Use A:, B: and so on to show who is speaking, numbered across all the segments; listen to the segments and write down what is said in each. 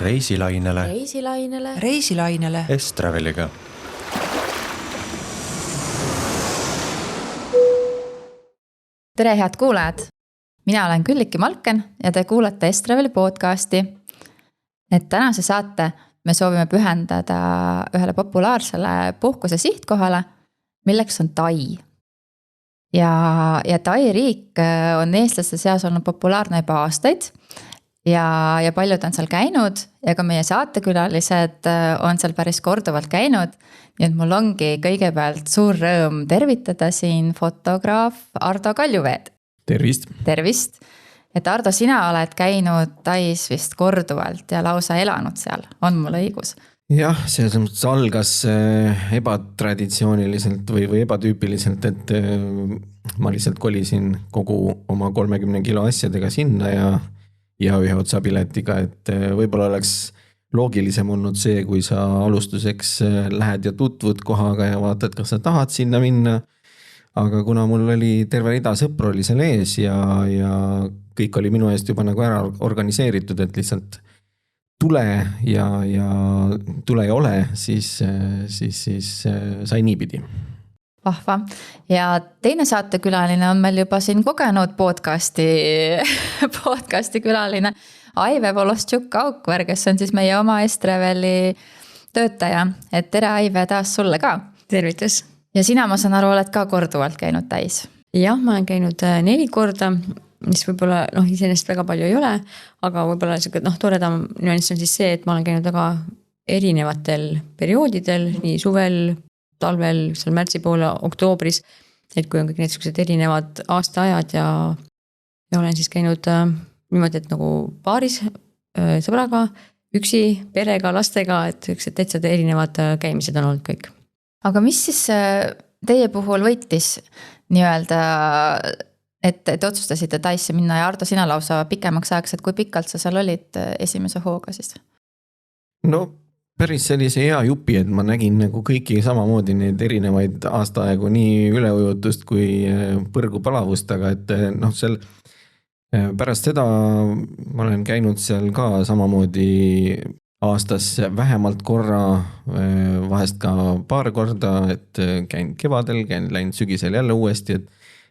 A: reisilainele
B: S-Traveliga.
C: Tere, head kuulajad! Mina olen Külliki Malken ja te kuulate S-Traveli podcasti. Et tänase saate me soovime pühendada ühele populaarsele puhkuse sihtkohale, milleks on Tai. Ja Tai riik on eestlaste seas olnud populaarne juba aastaid ja paljud on seal käinud ja ka meie saatekülalised on seal päris korduvalt käinud. Nii et mul ongi kõigepealt suur rõõm tervitada siin fotograaf Ardo Kaljuveed.
D: Tervist!
C: Tervist! Et Ardo, sina oled käinud Tais vist korduvalt ja lausa elanud seal, on mul õigus?
D: Jah, see algas ebatraditsiooniliselt või ebatüüpiliselt, et ma lihtsalt kolisin kogu oma 30 kilo asjadega sinna ja ühe otsapiletiga, et võib-olla oleks loogilisem olnud see, kui sa alustuseks lähed ja tutvud kohaga ja vaatad, kas sa tahad sinna minna. Aga kuna mul oli terve rida sõpru oli seal ees ja kõik oli minu eest juba nagu ära organiseeritud, et lihtsalt tule ja ole, siis sai niipidi.
C: Vahva. Ja teine saatekülaline on meil juba siin kogenud podcasti külaline Aive Volostšuk-Aukver, kes on siis meie oma S-Traveli töötaja. Et tere Aive taas sulle ka.
A: Tervitus!
C: Ja sina, ma saan aru, oled ka korduvalt käinud Tais?
A: Jah, ma olen käinud 4 korda, mis võib-olla iseenesest väga palju ei ole, aga võib-olla toredam nüanss on siis see, et ma olen käinud väga erinevatel perioodidel, nii suvel, talvel, seal märtsi poole, oktoobris, et kui on kõik need erinevad aastaajad ja olen siis käinud niimoodi, et nagu paaris sõbraga, üksi, perega, lastega, et täitsa erinevad käimised on olnud kõik.
C: Aga mis siis teie puhul võitis nii-öelda, et otsustasite Taisse minna ja Ardo, sina lausa pikemaks ajaks, et kui pikalt sa seal olid esimese hooga siis?
D: No päris sellise hea jupi, et ma nägin nagu kõiki samamoodi neid erinevaid aastaaegu nii üleujutust kui põrgupalavust, aga et seal pärast seda ma olen käinud seal ka samamoodi aastas vähemalt korra, vahest ka paar korda, et käin kevadel, läinud sügisel jälle uuesti,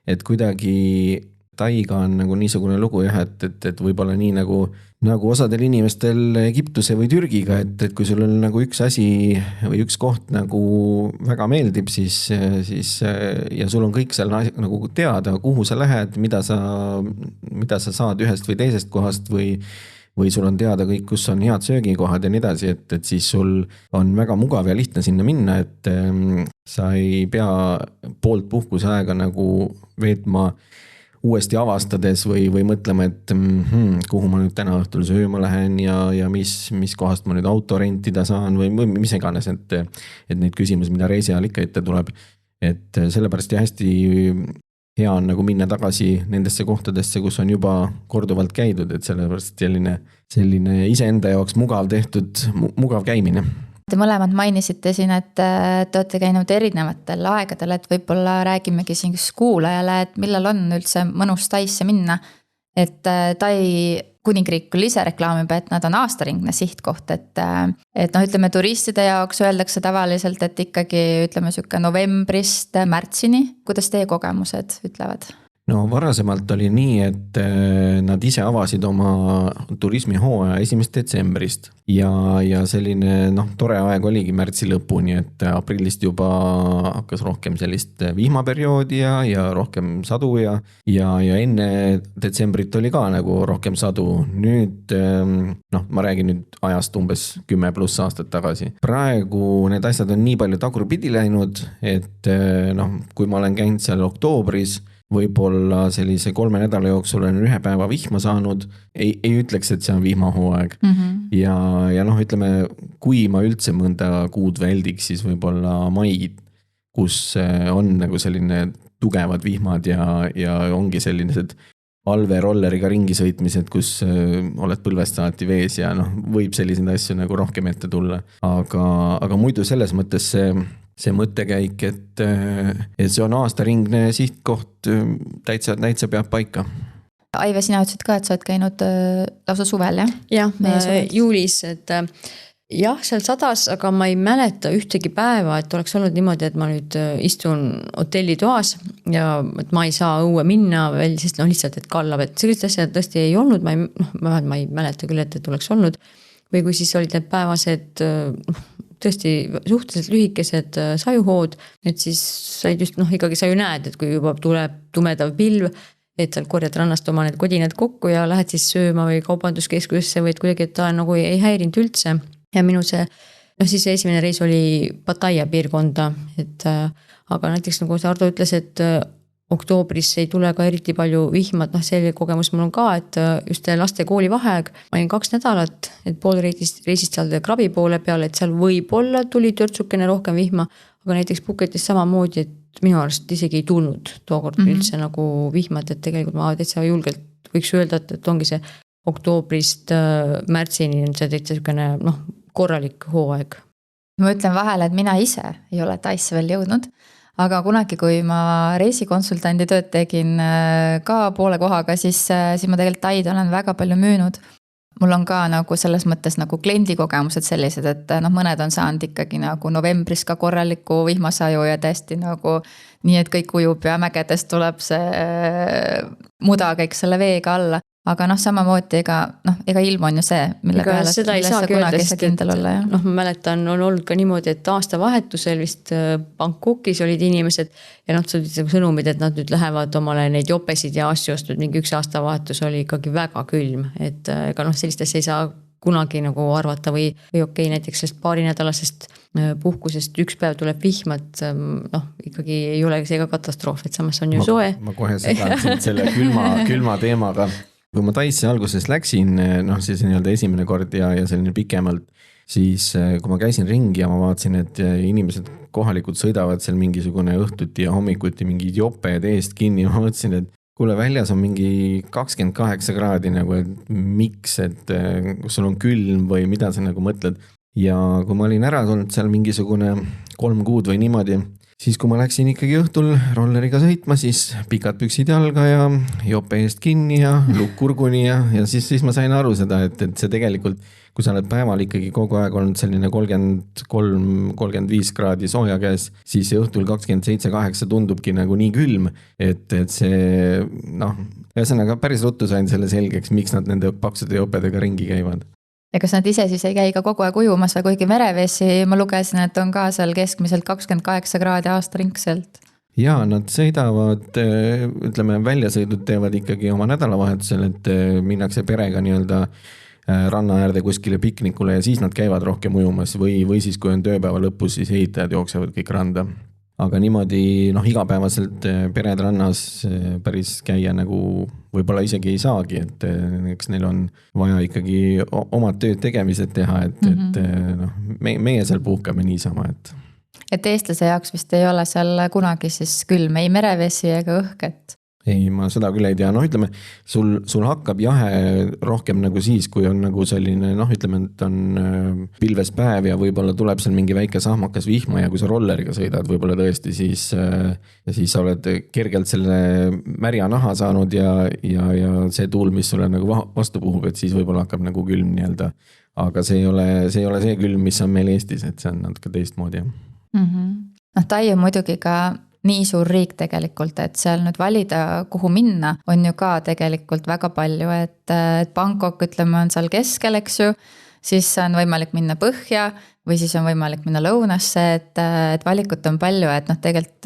D: et kuidagi Taiga on nagu niisugune lugu jah, et võib-olla nii nagu osadel inimestel Egiptuse või Türgiga, et kui sul on nagu üks asi või üks koht nagu väga meeldib, siis ja sul on kõik seal nagu teada, kuhu sa lähed, mida sa saad ühest või teisest kohast või sul on teada kõik, kus on head söögikohad ja nii edasi, et siis sul on väga mugav ja lihtne sinna minna, et sa ei pea poolt puhkuse aega nagu veetma uuesti avastades või mõtlema, et kuhu ma nüüd täna õhtul sööma lähen ja mis kohast ma nüüd auto rentida saan või mis iganes, et neid küsimusi, mida reisi ajal ikka ette tuleb, et sellepärast ja hästi hea on nagu minna tagasi nendesse kohtadesse, kus on juba korduvalt käidud, et sellepärast selline iseenda jaoks mugav käimine.
C: Te mõlemad mainisite siin, et te olete käinud erinevatel aegadel, et võib-olla räägimegi siin kuulajale, et millal on üldse mõnus Taisse minna, et Tai kuningriik küll ise reklaamib, et nad on aastaringne sihtkoht, et ütleme turistide jaoks öeldakse tavaliselt, et ikkagi ütleme novembrist märtsini, kuidas teie kogemused ütlevad?
D: No varasemalt oli nii, et nad ise avasid oma turismihooaja 1. detsembrist ja selline tore aeg oligi märtsi lõpuni, et aprillist juba hakkas rohkem sellist vihmaperioodi ja rohkem sadu ja enne detsembrit oli ka nagu rohkem sadu. Nüüd, ma räägin nüüd ajast umbes 10+ aastat tagasi. Praegu need asjad on nii palju tagurpidi läinud, et kui ma olen käinud seal oktoobris, võib-olla sellise 3 nädala jooksul olen 1 päeva vihma saanud, ei ütleks, et see on vihmahooaeg. Ja ütleme, kui ma üldse mõnda kuud väldiks, siis võib-olla maid, kus on nagu selline tugevad vihmad ja ongi sellised alverolleriga ringi sõitmised, kus oled põlvest saati vees ja võib selliseid asju nagu rohkem ette tulla. Aga muidu selles mõttes see mõttekäik, et see on aastaringne sihtkoht, täitsa peab paika.
C: Aive, sina ütlesid ka, et sa oled käinud lausa suvel, jah?
A: Jah, juulis, et jah, seal sadas, aga ma ei mäleta ühtegi päeva, et oleks olnud niimoodi, et ma nüüd istun hotellitoas ja et ma ei saa õue minna veel, sest lihtsalt, et kallab, et sellist asja tõesti ei olnud, ma ei mäleta küll, et oleks olnud. Või kui siis olid need päevased tõesti suhteliselt lühikesed sajuhood, et siis said just, ikkagi sa ju näed, et kui juba tuleb tumedav pilv, et seal korjad rannast oma need kodinad kokku ja lähed siis sööma või kaubanduskeskusesse või et kuidagi, et ta nagu ei häirinud üldse. Ja minu see, siis esimene reis oli Pattaya piirkonda, et aga näiteks nagu see Ardo ütles, et oktoobris ei tule ka eriti palju vihmad, see kogemus mul on ka, et just laste koolivaheaeg, ma olin 2 nädalat, et pool reisist seal Krabi poole peal, et seal võib-olla tuli törtsukene rohkem vihma, aga näiteks Phuketis samamoodi, et minu arust isegi ei tulnud tookord üldse nagu vihmad, et tegelikult ma täitsa julgelt võiks öelda, et ongi see oktoobrist märtsini on see täitsa selline korralik hooaeg.
C: Ma ütlen vahele, et mina ise ei ole Taisse veel jõudnud, aga kunagi, kui ma reisikonsultandi tööd tegin ka poole kohaga, siis ma tegelikult Taid olen väga palju müünud. Mul on ka nagu selles mõttes nagu kliendikogemused sellised, et mõned on saanud ikkagi nagu novembris ka korraliku vihmasaju ja täiesti nagu nii, et kõik ujub ja mägedest tuleb see muda kõik selle veega alla. Aga samamoodi ega ilm on ju see, mille peale
A: seda ei saa
C: kunagi ei saa kindel olla.
A: Ma mäletan, on olnud ka niimoodi, et aastavahetusel vist Bangkokis olid inimesed ja sõnumid, et nad nüüd lähevad omale neid jopesid ja asju ostnud, mingi üks aastavahetus oli ikkagi väga külm, et ega sellist asja ei saa kunagi nagu arvata või okei, näiteks sellest paarinädalasest puhkusest üks päev tuleb vihmad, ikkagi ei ole see ka katastroof, et samas on ju soe.
D: Ma kohe segan selle külma teemaga. Kui ma Taisse alguses läksin, siis nii-öelda esimene kord ja selline pikemalt, siis kui ma käisin ringi ja ma vaatasin, et inimesed kohalikud sõidavad seal mingisugune õhtuti ja hommikuti mingid joped eest kinni, ma mõtlesin, et kuule, väljas on mingi 28 kraadi nagu, et miks, et sul on külm või mida sa nagu mõtled. Ja kui ma olin ära tulnud seal mingisugune 3 kuud või niimoodi, siis kui ma läksin ikkagi õhtul rolleriga sõitma, siis pikad püksid jalga ja jope eest kinni ja lukk kurguni ja siis ma sain aru seda, et see tegelikult, kui sa oled päeval ikkagi kogu aeg olnud selline 33-35 kraadi sooja käes, siis õhtul 27-8 tundubki nagu nii külm, et see ühesõnaga päris ruttu sain selle selgeks, miks nad nende paksude jopedega ringi käivad.
C: Ja kas nad ise siis ei käi ka kogu aeg ujumas või kuigi mereveesi, ma lugesin, et on ka seal keskmiselt 28 kraadi aastaringselt.
D: Ja nad sõidavad, ütleme, väljasõidud teevad ikkagi oma nädalavahetusel, et minnakse perega nii-öelda ranna äärde kuskile piknikule ja siis nad käivad rohkem ujumas või siis kui on tööpäeva lõpus, siis ehitajad jooksevad kõik randa. Aga niimoodi igapäevaselt pered rannas päris käia nagu võib-olla isegi ei saagi, et eks neil on vaja ikkagi omad tööd tegemised teha, et meie seal puhkame niisama.
C: Et eestlase jaoks vist ei ole seal kunagi siis külm, ei merevesi ega õhk, et
D: ei, ma seda küll ei tea. Ütleme, sul hakkab jahe rohkem nagu siis, kui on nagu selline, ütleme, et on pilves päev ja võib-olla tuleb seal mingi väike sahmakas vihma ja kui sa rolleriga sõidad, võib-olla tõesti, siis sa oled kergelt selle märja naha saanud ja see tuul, mis sulle nagu vastu puhub, et siis võib-olla hakkab nagu külm nii-öelda. Aga see ei ole see külm, mis on meil Eestis, et see on natuke teistmoodi.
C: Tai on muidugi ka nii suur riik tegelikult, et seal nüüd valida, kuhu minna, on ju ka tegelikult väga palju, et Bangkok, ütleme, on seal keskel, eks ju, siis on võimalik minna põhja või siis on võimalik minna lõunasse, et valikut on palju, et tegelikult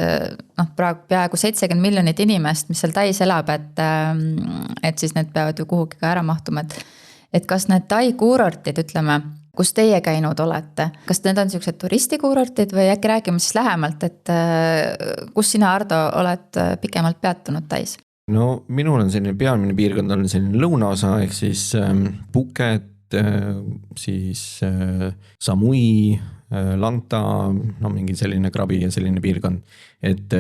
C: praegu peaaegu 70 miljonit inimest, mis seal Tais elab, et siis need peavad ju kuhugi ka ära mahtuma, et kas need Tai kuurortid, ütleme, kus teie käinud olete? Kas need on sellised turistikuurortid või äkki räägime siis lähemalt, et kus sina, Ardo, oled pikemalt peatunud Tais?
D: No minul on selline peamine piirkond on selline lõunaosa, ehk siis Phuket, siis Samui, Lanta, mingi selline Krabi ja selline piirkond. Et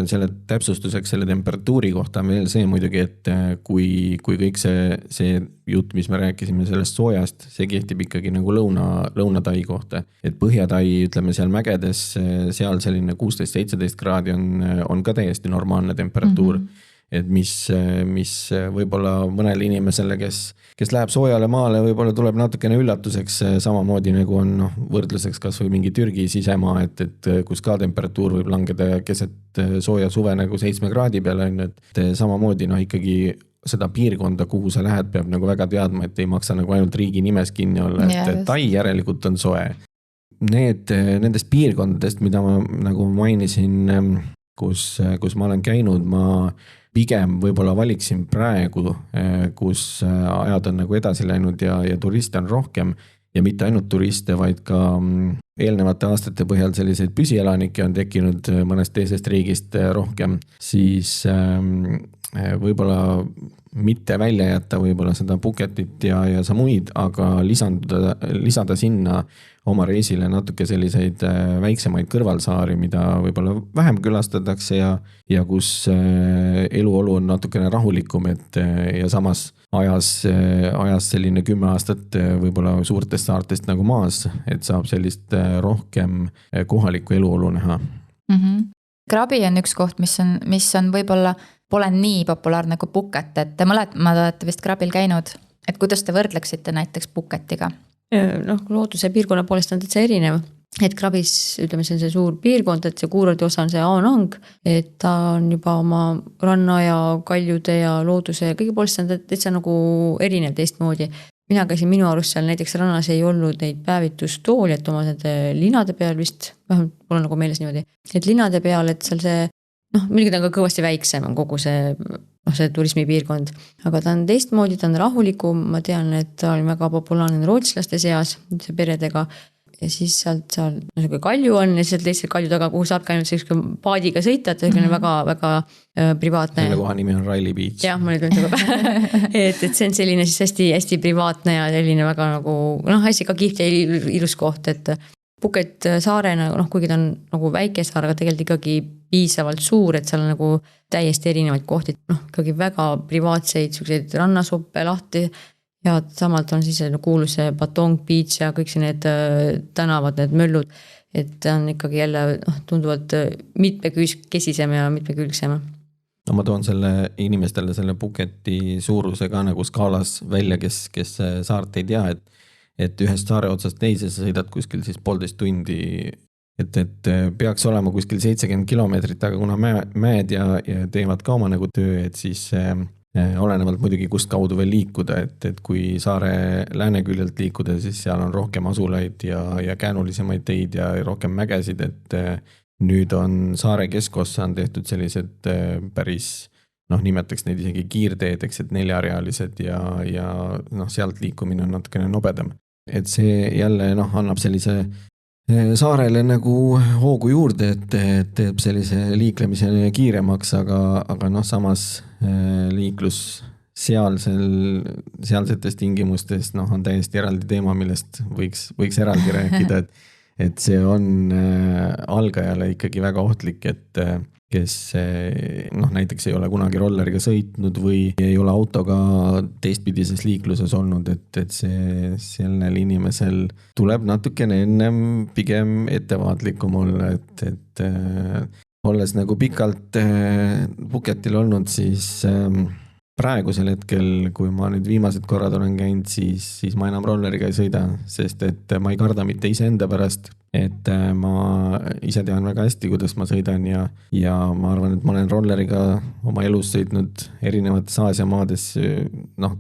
D: selle täpsustuseks selle temperatuuri kohta on veel see muidugi, et kui kõik see jutt, mis me rääkisime sellest soojast, see kehtib ikkagi nagu lõunatai kohta. Et põhjatai, ütleme seal mägedes, seal selline 16-17 kraadi on ka täiesti normaalne temperatuur. et mis võib-olla mõnele inimesele, kes läheb soojale maale, võib-olla tuleb natukene üllatuseks, samamoodi nagu on võrdluseks kas või mingi Türgi sisemaa, et kus ka temperatuur võib langeda keset sooja suve nagu 7 kraadi peale, et samamoodi ikkagi seda piirkonda, kuhu sa lähed, peab nagu väga teadma, et ei maksa nagu ainult riigi nimes kinni olla, et Tai järelikult on soe. Nendest piirkondadest, mida ma nagu mainisin, kus ma olen käinud, ma pigem võib-olla valiksin praegu, kus ajad on nagu edasi läinud ja turiste on rohkem ja mitte ainult turiste, vaid ka eelnevate aastate põhjal selliseid püsielanikke on tekkinud mõnest teisest riigist rohkem, siis võib-olla mitte välja jätta võib-olla seda Phuketit ja Samuid, aga lisada sinna oma reisile natuke selliseid väiksemaid kõrvalsaari, mida võib-olla vähem külastatakse ja kus eluolu on natukene rahulikum, ja samas ajas selline 10 aastat võib-olla suurtest saartest nagu maas, et saab sellist rohkem kohalikku eluolu näha.
C: Krabi on üks koht, mis on võib-olla pole nii populaarne kui Phuket, et te mõlemad olete vist Krabil käinud, et kuidas te võrdleksite näiteks Phuketiga?
A: Looduse piirkonna poolest on täitsa erinev, et Krabis, ütleme, see on see suur piirkond, et see kuurordi osa on see Aanang, et ta on juba oma ranna ja kaljude ja looduse ja kõige poolest on täitsa nagu erinev teistmoodi. Mina käisin minu arust seal näiteks rannas ei olnud neid päevitustooli, et oma nende linade peal vist, vähemalt mul on nagu meeles niimoodi, et linade peal, et seal see muidugi ta on ka kõvasti väiksem on kogu see turismipiirkond, aga ta on teistmoodi, ta on rahulikum, ma tean, et ta oli väga populaarne rootslaste seas, see peredega, ja siis sealt seal kalju on ja sealt teisel kalju taga, kuhu saabki ainult sellise paadiga sõita, et see on väga privaatne.
D: Selle koha nimi on Riley Beach.
A: Jah, ma nüüd on seda et see on selline siis hästi privaatne ja selline väga nagu, hästi ka kihvt ja ilus koht, et Phuket saarena, kuigi ta on nagu väike saar, aga tegelikult ikkagi piisavalt suur, et seal on nagu täiesti erinevaid kohti, ikkagi väga privaatseid selliseid rannasoppe lahti ja samalt on siis kuulus see Patong Beach ja kõik need tänavad, need möllud, et ta on ikkagi jälle tunduvalt mitmekesisem ja mitmekülgsem.
D: No ma toon selle inimestele selle Phuketi suuruse ka nagu skaalas välja, kes saart ei tea, et ühest saare otsast teise sa sõidad kuskil siis 1,5 tundi, et peaks olema kuskil 70 kilomeetrit, aga kuna mäed ja teevad ka oma nagu töö, et siis olenevalt muidugi kust kaudu veel liikuda, et kui saare lääneküljelt liikuda, siis seal on rohkem asulaid ja käänulisemaid teid ja rohkem mägesid, et nüüd on saare keskossa on tehtud sellised päris nimetaks neid isegi kiirteedeks, et 4-realised ja sealt liikumine on natukene nobedam. Et see jälle annab sellise saarele nagu hoogu juurde, et teeb sellise liiklemise kiiremaks, aga samas liiklus sealsetes tingimustes on täiesti eraldi teema, millest võiks eraldi rääkida, et see on algajale ikkagi väga ohtlik, et kes näiteks ei ole kunagi rolleriga sõitnud või ei ole autoga teistpidises liikluses olnud, et sellel inimesel tuleb natukene ennem pigem ettevaatlikum olla, et olles nagu pikalt Phuketil olnud, siis praegusel hetkel, kui ma nüüd viimased korrad olen käinud, siis ma enam rolleriga ei sõida, sest et ma ei karda mitte iseenda pärast, et ma ise tean väga hästi, kuidas ma sõidan ja ma arvan, et ma olen rolleriga oma elus sõitnud erinevates Aasia maades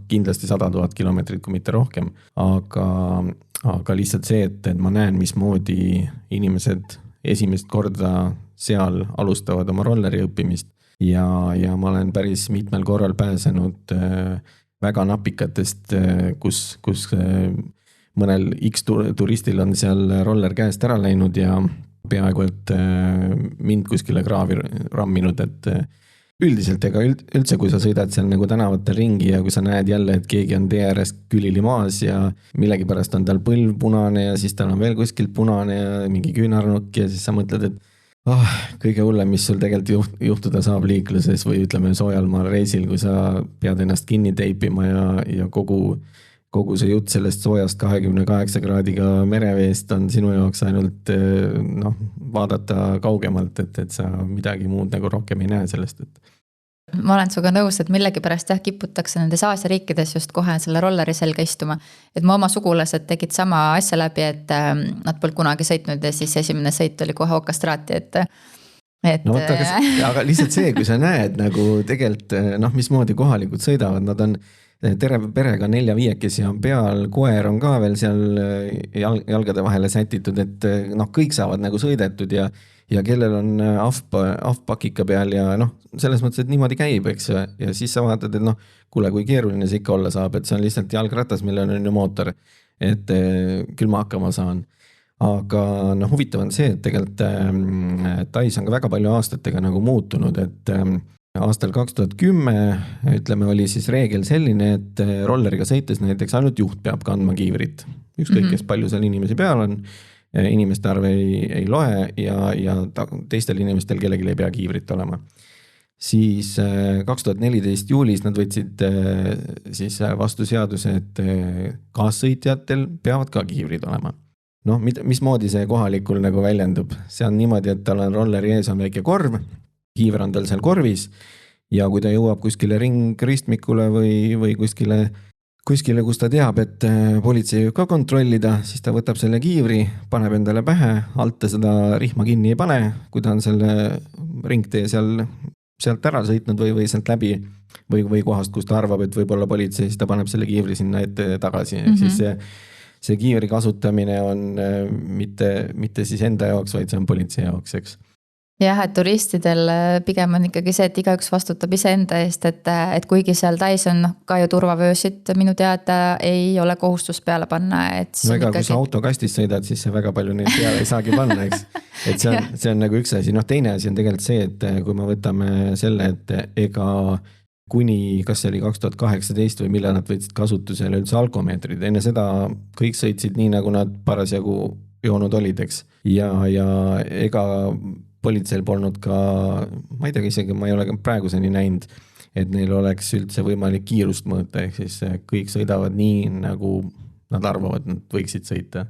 D: kindlasti 100 000 kilomeetrit, kui mitte rohkem, aga lihtsalt see, et ma näen, mismoodi inimesed esimest korda seal alustavad oma rolleri õppimist ja ma olen päris mitmel korral pääsenud väga napikatest, kus mõnel X-turistil on seal roller käest ära läinud ja peaaegu et mind kuskile kraavi ramminud, et üldiselt ega üldse, kui sa sõidad seal nagu tänavatel ringi ja kui sa näed jälle, et keegi on tee ääres külili maas ja millegipärast on tal põlv punane ja siis tal on veel kuskilt punane ja mingi küünarnukk ja siis sa mõtled, et kõige hullem, mis sul tegelikult juhtuda saab liikluses või ütleme soojal maal reisil, kui sa pead ennast kinni teipima ja kogu see jutt sellest soojast 28 kraadiga mereveest on sinu jaoks ainult vaadata kaugemalt, et sa midagi muud nagu rohkem ei näe sellest.
C: ma olen suga nõus, et millegi pärast kiputakse nendes Aasia riikides just kohe selle rolleri selga istuma. Et mu oma sugulased tegid sama asja läbi, et nad polnud kunagi sõitnud ja siis esimene sõit oli kohe okastraati, et
D: no võtta, aga lihtsalt see, kui sa näed nagu tegelikult mismoodi kohalikud sõidavad, nad on terve perega 4-5 on peal, koer on ka veel seal jalgade vahele sätitud, et kõik saavad nagu sõidetud ja kellel on ahvpakika peal ja selles mõttes, et niimoodi käib, eks. Ja siis sa vaatad, et kuule, kui keeruline see ikka olla saab, et see on lihtsalt jalgratas, millel on ju mootor, et küll ma hakkama saan. Aga huvitav on see, et tegelikult Tais on ka väga palju aastatega nagu muutunud, et aastal 2010, ütleme, oli siis reegel selline, et rolleriga sõites näiteks ainult juht peab kandma kiivrit. Ükskõik, kes palju seal inimesi peal on, inimeste arv ei loe ja teistel inimestel kellelgi ei pea kiivrit olema. Siis 2014 juulis nad võtsid siis vastu seaduse, et kaassõitjatel peavad ka kiivrid olema. Mismoodi see kohalikul nagu väljendub? See on niimoodi, et tal on rolleri ees on väike korv, kiiver on tal seal korvis ja kui ta jõuab kuskile ringristmikule või kuskile, kus ta teab, et politsei võib ka kontrollida, siis ta võtab selle kiivri, paneb endale pähe, alt ta seda rihma kinni ei pane, kui ta on selle ringtee sealt ära sõitnud või sealt läbi või kohast, kus ta arvab, et võib-olla politsei, siis ta paneb selle kiivri sinna ette tagasi. Siis see kiivri kasutamine on mitte siis enda jaoks, vaid see on politsei jaoks, eks.
C: Jah, et turistidel pigem on ikkagi see, et igaüks vastutab ise enda eest, et kuigi seal Tais on ka ju turvavöösid, minu teada ei ole kohustus peale panna.
D: No ega kui sa autokastis sõidad, siis see väga palju neid peale ei saagi panna, eks. Et see on nagu üks asi. Teine asi on tegelikult see, et kui me võtame selle, et ega kuni, kas see oli 2018 või millal nad võtsid kasutusele üldse alkomeetrid. Enne seda kõik sõitsid nii, nagu nad parasjagu joonud olid, eks. Ja ega politseil polnud ka, ma ei tea isegi, ma ei ole praeguseni näinud, et neil oleks üldse võimalik kiirust mõõta, ehk siis kõik sõidavad nii, nagu nad arvavad, nad võiksid sõita.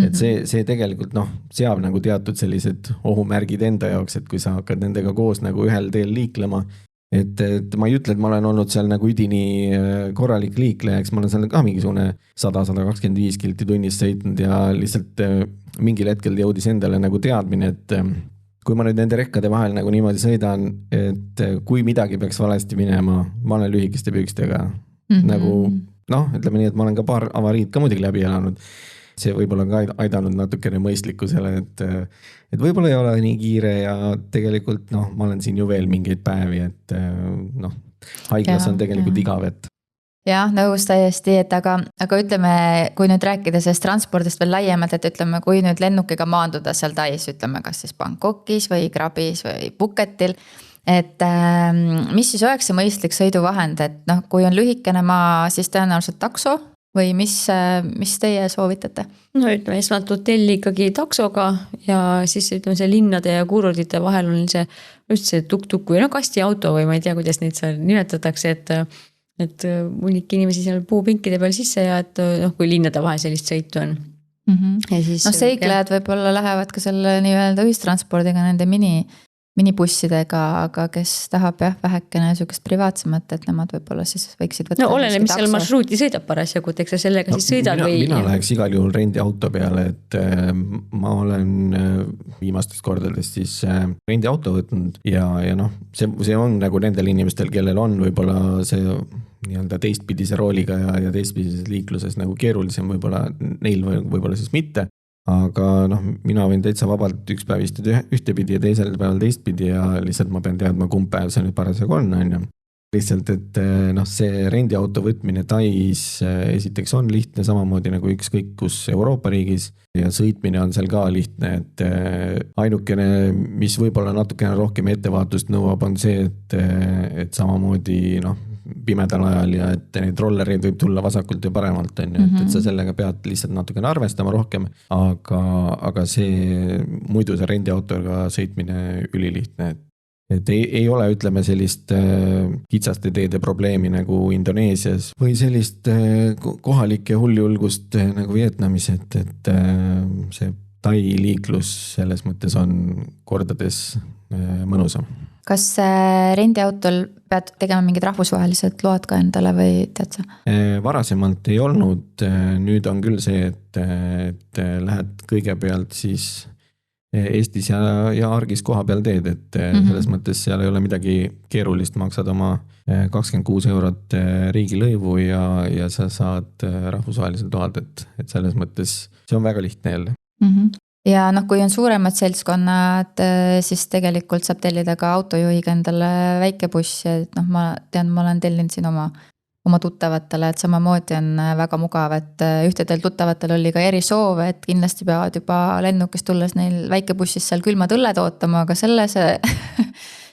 D: Et see tegelikult seab nagu teatud sellised ohumärgid enda jaoks, et kui sa hakkad nendega koos nagu ühel teel liiklema, et ma ei ütle, et ma olen olnud seal nagu üdini korralik liikleja, eks ma olen seal ka mingisugune 100-125 kilti tunnis sõitnud ja lihtsalt mingil hetkel jõudis endale nagu teadmine, et kui ma nüüd nende rekkade vahel nagu niimoodi sõidan, et kui midagi peaks valesti minema, ma olen lühikeste pükstega. Nagu, ütleme nii, et ma olen ka paar avariid ka muidugi läbi elanud. See võib-olla ka aidanud natukene mõistlikkusele, et võib-olla ei ole nii kiire ja tegelikult ma olen siin ju veel mingeid päevi, et haiglas on tegelikult igavet.
C: Jah, nõus täiesti, et aga ütleme, kui nüüd rääkida sellest transpordist veel laiemalt, et ütleme, kui nüüd lennukiga maanduda seal Tais, ütleme, kas siis Bangkokis või Krabis või Phuketil, et mis siis oleks see mõistlik sõiduvahend, et kui on lühikene maa, siis tõenäoliselt takso või mis teie soovitate?
A: Ütleme esmalt hotelli ikkagi taksoga ja siis ütleme see linnade ja kuurordite vahel on see just see tuk-tuk või kastiauto või ma ei tea, kuidas neid seal nimetatakse, et mullik inimesi seal puupinkide peal sisse ja et kui linnade vahel sellist sõitu on.
C: Seiklejad võib-olla lähevad ka selle nii-öelda ühistranspordiga nende minibussidega, aga kes tahab vähekene sükest privaatsemat, et nemad võib-olla siis võiksid võtta.
A: Oleneb, mis seal marsruuti sõidab parasjagu, eks sa sellega siis sõidad või.
D: Mina läheks igal juhul rendiauto peale, et ma olen viimastest kordadest siis rendiauto võtnud ja see on nagu nendel inimestel, kellel on võib-olla see nii-öelda teistpidise rooliga ja teistpidises liikluses nagu keerulisem võib-olla neil võib-olla siis mitte. Aga mina võin täitsa vabalt üks päev istuda ühtepidi ja teisel päeval teistpidi ja lihtsalt ma pean teadma, kumb päev see nüüd parasjagu on. Lihtsalt, et see rendiauto võtmine Tais esiteks on lihtne, samamoodi nagu ükskõik kus Euroopa riigis ja sõitmine on seal ka lihtne, et ainukene, mis võib-olla natukene rohkem ettevaatust nõuab, on see, et samamoodi pimedal ajal ja et neid rollereid võib tulla vasakult ja paremalt, et sa sellega pead lihtsalt natukene arvestama rohkem, aga muidu see rendiautoga sõitmine ülilihtne, et ei ole, ütleme, sellist kitsaste teede probleemi nagu Indoneesias või sellist kohalike huljulgust nagu Vietnamis, et see Tai liiklus selles mõttes on kordades mõnusam.
C: kas rendiautol pead tegema mingid rahvusvahelised load ka endale või tead sa?
D: Varasemalt ei olnud, nüüd on küll see, et lähed kõigepealt siis Eestis ja Argis koha peal teed, et selles mõttes seal ei ole midagi keerulist, maksad oma 26 eurot riigilõivu ja sa saad rahvusvahelised load, et selles mõttes see on väga lihtne jälle.
C: Ja kui on suuremad seltskonnad, siis tegelikult saab tellida ka autojuhiga endale väike buss, et ma tean, ma olen tellinud siin oma tuttavatele, et samamoodi on väga mugav, et ühtedel tuttavatel oli ka erisoov, et kindlasti peavad juba lennukist tulles neil väikebussis seal külmad õlled ootama, aga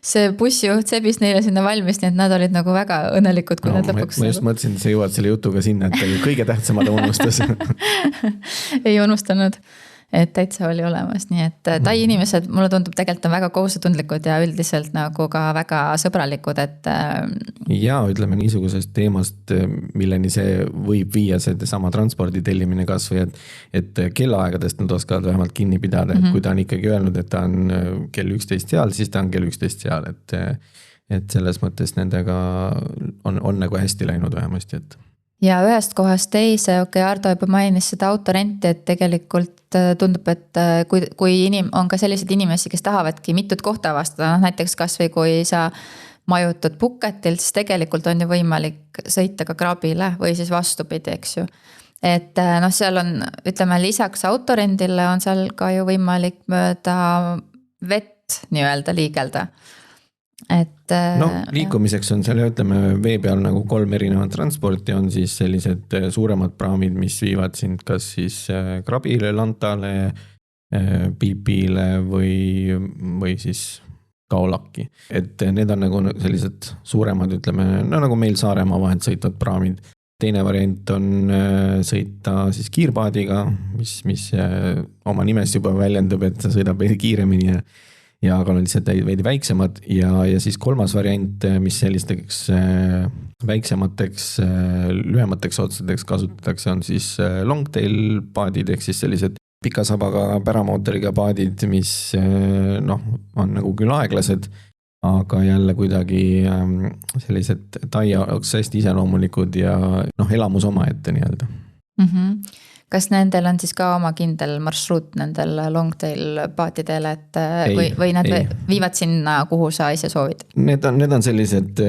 C: see bussijuht sebis neile sinna valmis, nii et nad olid nagu väga õnnelikud, kui nad lõpuks...
D: Ma just mõtlesin, et sa jõuad selle jutuga sinna, et kõige tähtsamad unustas.
C: Ei unustanud. Et täitsa oli olemas, nii et Tai inimesed, mulle tundub, tegelikult on väga kohusetundlikud ja üldiselt nagu ka väga sõbralikud, et...
D: Ja ütleme niisugusest teemast, milleni see võib viia see sama transpordi tellimine kas või, et kellaaegadest nad oskavad vähemalt kinni pidada, et kui ta on ikkagi öelnud, et ta on kell 11 seal, siis ta on kell 11 seal, et selles mõttes nendega on nagu hästi läinud vähemasti, et...
C: Ja ühest kohast teise, Ardo juba mainis seda autorenti, et tegelikult tundub, et kui on ka sellised inimesi, kes tahavadki mitut kohta avastada, näiteks kas või kui sa majutud Pukketilt, siis tegelikult on ju võimalik sõita ka Grabile või siis vastupidi, eks ju. Et seal on, ütleme, lisaks autorendile on seal ka ju võimalik mööda vett nii-öelda liigelda.
D: Liikumiseks on seal, ütleme, vee peal nagu 3 erinevat transporti, on siis sellised suuremad praamid, mis viivad sind kas siis Grabile, Lantale, Piipile või siis Kaolaki. Et need on nagu sellised suuremad, ütleme, nagu meil Saaremaa vahelt sõitvad praamid. Teine variant on sõita siis kiirpaadiga, mis oma nimes juba väljendub, et sa sõidab veidi kiiremini ja aga on lihtsalt veidi väiksemad ja siis kolmas variant, mis sellisteks väiksemateks, lühemateks otsadeks kasutatakse, on siis longtail paadid, ehk siis sellised pika sabaga päramootoriga paadid, mis on nagu küll aeglased, aga jälle kuidagi sellised Tai jaoks hästi iseloomulikud ja elamus omaette nii-öelda.
C: Kas nendel on siis ka oma kindel marsruut nendel longtail paatidel, et või nad viivad sinna, kuhu sa ise soovid?
D: Need on sellised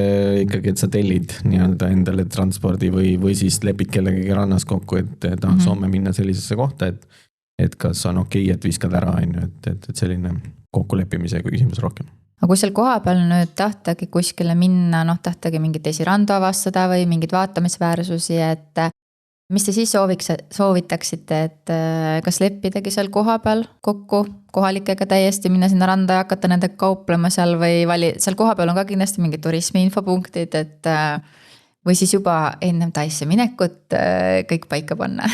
D: ikkagi, et sa tellid nii-öelda endale transpordi või siis lepid kellegagi rannas kokku, et tahaks homme minna sellisesse kohta, et kas on okei, et viskad ära, et selline kokkuleppimise küsimus rohkem.
C: Aga kui seal koha peal nüüd tahtagi kuskile minna, tahtagi mingit esirandu avastada või mingid vaatamisväärsusi, et mis te siis soovitaksite, et kas leppidagi seal koha peal kokku kohalikega täiesti minna sinna randa ja hakata nendega kauplema seal või seal koha peal on ka kindlasti mingid turismi infopunktid, et või siis juba ennem Taisse minekut kõik paika panna?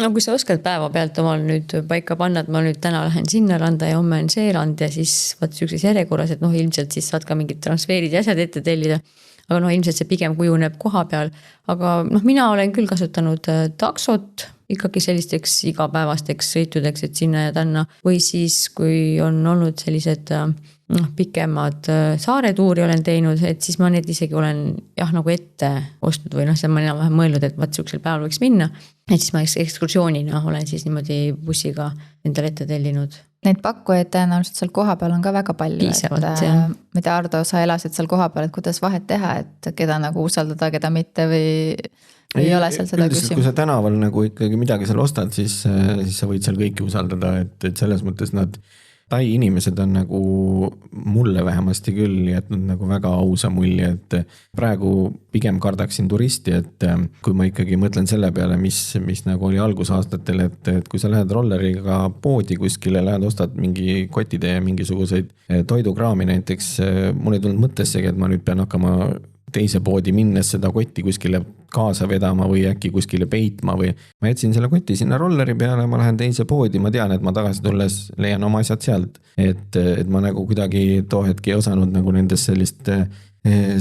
A: Kui sa oskad päeva pealt omal nüüd paika panna, et ma nüüd täna lähen sinna randa ja homme on see rand ja siis vaat sükses järjekorras, et ilmselt siis saad ka mingid transferid ja asjad ette tellida. Aga ilmselt see pigem kujuneb koha peal, aga mina olen küll kasutanud taksot ikkagi sellisteks igapäevasteks sõitudeks, et sinna ja tänna. Või siis, kui on olnud sellised pikemad saaretuuri olen teinud, et siis ma need isegi olen nagu ette ostnud või see ma enam-vähem mõelnud, et vaat sihukesel päeval võiks minna. Et siis ma ekskursioonina olen siis niimoodi bussiga endale ette tellinud.
C: Neid pakkujaid tõenäoliselt seal koha peal on ka väga palju.
A: Piisavalt,
C: mida Ardo, sa elasid seal koha peal, et kuidas vahet teha, et keda nagu usaldada, keda mitte või ei ole seal seda küsimus.
D: Kui sa tänaval nagu ikkagi midagi seal ostad, siis sa võid seal kõiki usaldada, et selles mõttes nad Tai inimesed on nagu mulle vähemasti küll jätnud nagu väga ausa mulje, et praegu pigem kardaksin turisti, et kui ma ikkagi mõtlen selle peale, mis nagu oli algusaastatel, et kui sa lähed rolleriga poodi kuskile, lähed ostad mingi kotitäie mingisuguseid toidukraami näiteks, mul ei tulnud mõttessegi, et ma nüüd pean hakkama teise poodi minnes seda kotti kuskile kaasa vedama või äkki kuskile peitma või ma jätsin selle koti sinna rolleri peale, ma lähen teise poodi, ma tean, et ma tagasi tulles leian oma asjad sealt, et ma nagu kuidagi too hetki ei osanud nagu nendest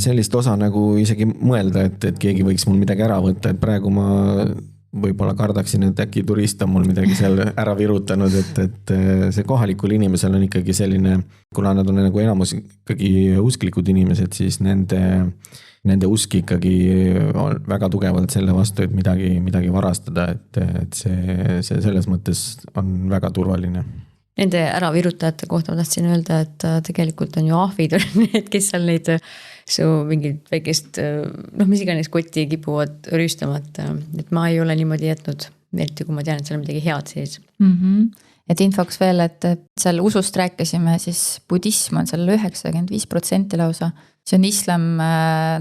D: sellist osa nagu isegi mõelda, et keegi võiks mul midagi ära võtta, et praegu ma võib-olla kardaksin, et äkki turist on mul midagi seal ära virutanud, et see kohalikul inimesel on ikkagi selline, kuna nad on nagu enamus ikkagi usklikud inimesed, siis nende usk ikkagi on väga tugevalt selle vastu, et midagi varastada, et see selles mõttes on väga turvaline.
A: Nende äravirutajate kohta ma tahtsin öelda, et tegelikult on ju ahvid, need, kes seal neid su mingit väikest, mis iganes kotti kipuvad rüüstama, et ma ei ole niimoodi jätnud, eriti kui ma tean, et seal on midagi head sees.
C: Et infoks veel, et seal usust rääkisime, siis budism on seal 95% lausa. See on islam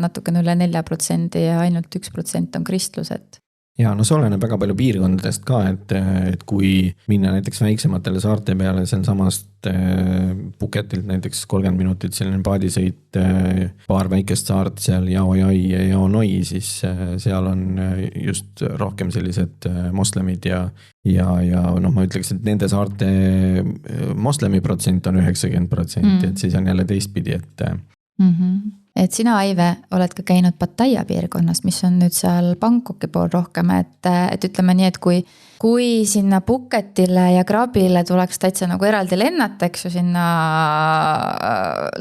C: natukene üle 4% ja ainult 1% on kristlus, et
D: ja no see oleneb väga palju piirkondadest ka, et kui minna näiteks väiksematele saarte peale, seal samast Phuketilt näiteks 30 minutit selline paadisõit, paar väikest saart seal Yaoyai ja Yaonoi, siis seal on just rohkem sellised moslemid ja ma ütleks, et nende saarte moslemi protsent on 90%, et siis on jälle teistpidi,
C: Et sina, Aive, oled ka käinud Pattaya piirkonnas, mis on nüüd seal Bangkoki pool rohkem, et ütleme nii, et kui sinna Phuketile ja Krabile tuleks täitsa nagu eraldi lennata, eks ju, sinna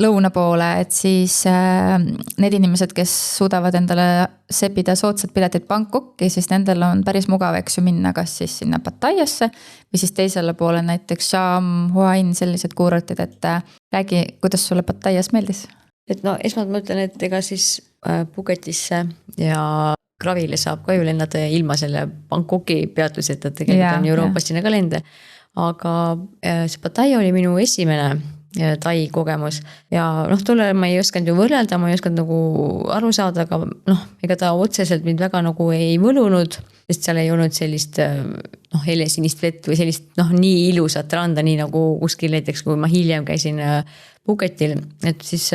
C: lõuna poole, et siis need inimesed, kes suudavad endale sepida soodsad piletid Bangkoki, siis nendel on päris mugav, eks ju, minna kas siis sinna Pattayasse või siis teisele poole näiteks Sham, Hua Hin, sellised kuurortid, et räägi, kuidas sulle Pattayas meeldis?
A: Et no esmalt ma ütlen, et ega siis Phuketisse ja Kravile saab ka ju lennata ilma selle Bangkoki peatuseta, tegelikult on Euroopas sinna ka lende. Aga see Pattaya oli minu esimene Tai kogemus ja tolle ma ei oskanud ju võrrelda, ma ei oskanud nagu aru saada, aga ega ta otseselt mind väga nagu ei võlunud, sest seal ei olnud sellist helesinist vett või sellist nii ilusat randa, nii nagu kuskil näiteks, kui ma hiljem käisin Phuketil, et siis,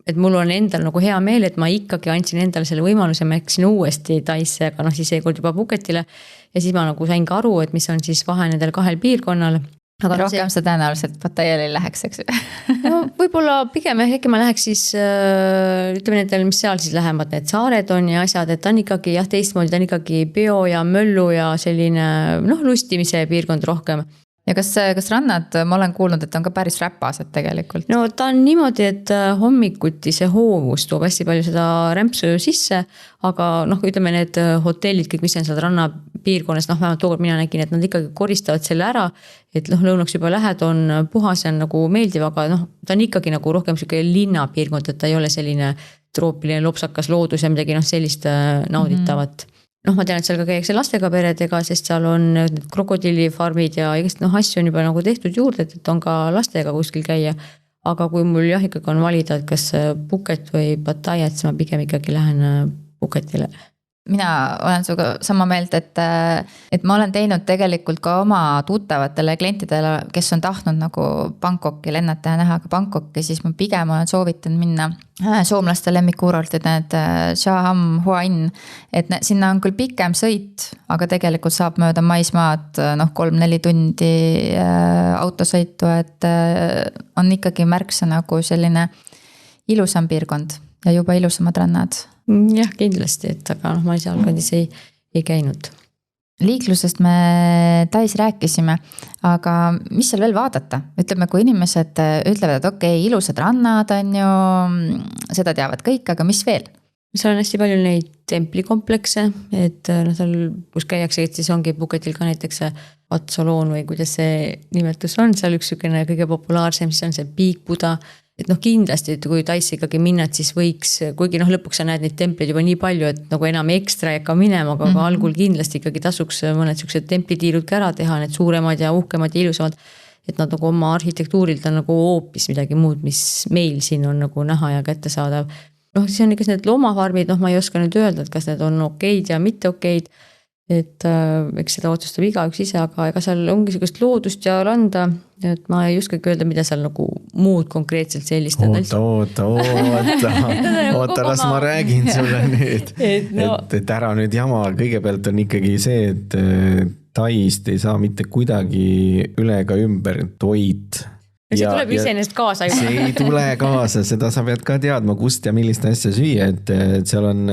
A: et mul on endal nagu hea meel, et ma ikkagi andsin endale selle võimaluse, ma läksin uuesti Taisse, aga siis seekord juba Phuketile ja siis ma nagu sain ka aru, et mis on siis vahe nendel kahel piirkonnal.
C: Aga rohkem see tõenäoliselt Pattayal ei läheks, eks ju?
A: Võib-olla pigem äkki ma läheks siis, ütleme nendel, mis seal siis lähemad need saared on ja asjad, et ta on ikkagi teistmoodi, ta on ikkagi peo ja möllu ja selline lustimise piirkond rohkem.
C: Ja kas rannad, ma olen kuulnud, et on ka päris räpased tegelikult?
A: No ta on niimoodi, et hommikuti see hoovus toob hästi palju seda rämpsu sisse, aga ütleme need hotellid, kõik mis on seal rannapiirkonnas, vähemalt tookord mina nägin, et nad ikkagi koristavad selle ära, et lõunaks juba lähed, on puhas ja on nagu meeldiv, aga ta on ikkagi nagu rohkem selline linnapiirkond, et ta ei ole selline troopiline lopsakas loodus ja midagi sellist nauditavat. Ma tean, et seal ka käiakse lastega peredega, sest seal on krokodillifarmid ja igast asju on juba nagu tehtud juurde, et on ka lastega kuskil käia. Aga kui mul ikkagi on valida, et kas Phuket või Pattaya, siis ma pigem ikkagi lähen Phuketile.
C: Mina olen suga sama meelt, et ma olen teinud tegelikult ka oma tuttavatele klientidele, kes on tahtnud nagu Bangkoki lennata ja näha ka Bangkoki, siis ma pigem olen soovitanud minna soomlaste lemmikuurortid, need Shaham, Hua Hin, et sinna on küll pikem sõit, aga tegelikult saab mööda maismaad 3-4 tundi autosõitu, et on ikkagi märksa nagu selline ilusam piirkond ja juba ilusamad rannad.
A: Jah, kindlasti, et aga ma sealkandis ei käinud.
C: Liiklusest me Tais rääkisime, aga mis seal veel vaadata? Ütleme, kui inimesed ütlevad, et okei, ilusad rannad on ju, seda teavad kõik, aga mis veel?
A: Seal on hästi palju neid templikomplekse, et seal, kus käiakse, et siis ongi Phuketil ka näiteks Atsoloon või kuidas see nimetus on, seal üks kõige populaarsem, siis on see Big Buddha. Et kindlasti, et kui Taisse ikkagi minna, siis võiks, kuigi lõpuks sa näed neid templeid juba nii palju, et nagu enam ekstra ei hakka minema, aga algul kindlasti ikkagi tasuks mõned sellised templitiirud ka ära teha, need suuremad ja uhkemad ja ilusamad, et nad nagu oma arhitektuurilt on nagu hoopis midagi muud, mis meil siin on nagu näha ja kätte saadav. Siis on ikka need loomafarmid, ma ei oska nüüd öelda, et kas need on okeid ja mitte okeid, et eks seda otsustab igaüks ise, aga ega seal ongi sellist loodust ja randa, et ma ei oskagi öelda, mida seal nagu muud konkreetselt sellist.
D: Oota, las ma räägin sulle nüüd, et ära nüüd jama, kõigepealt on ikkagi see, et Taist ei saa mitte kuidagi üle ega ümber toit.
A: see tuleb iseenesest kaasa juba.
D: See ei tule kaasa, seda sa pead ka teadma, kust ja millist asja süüa, et seal on,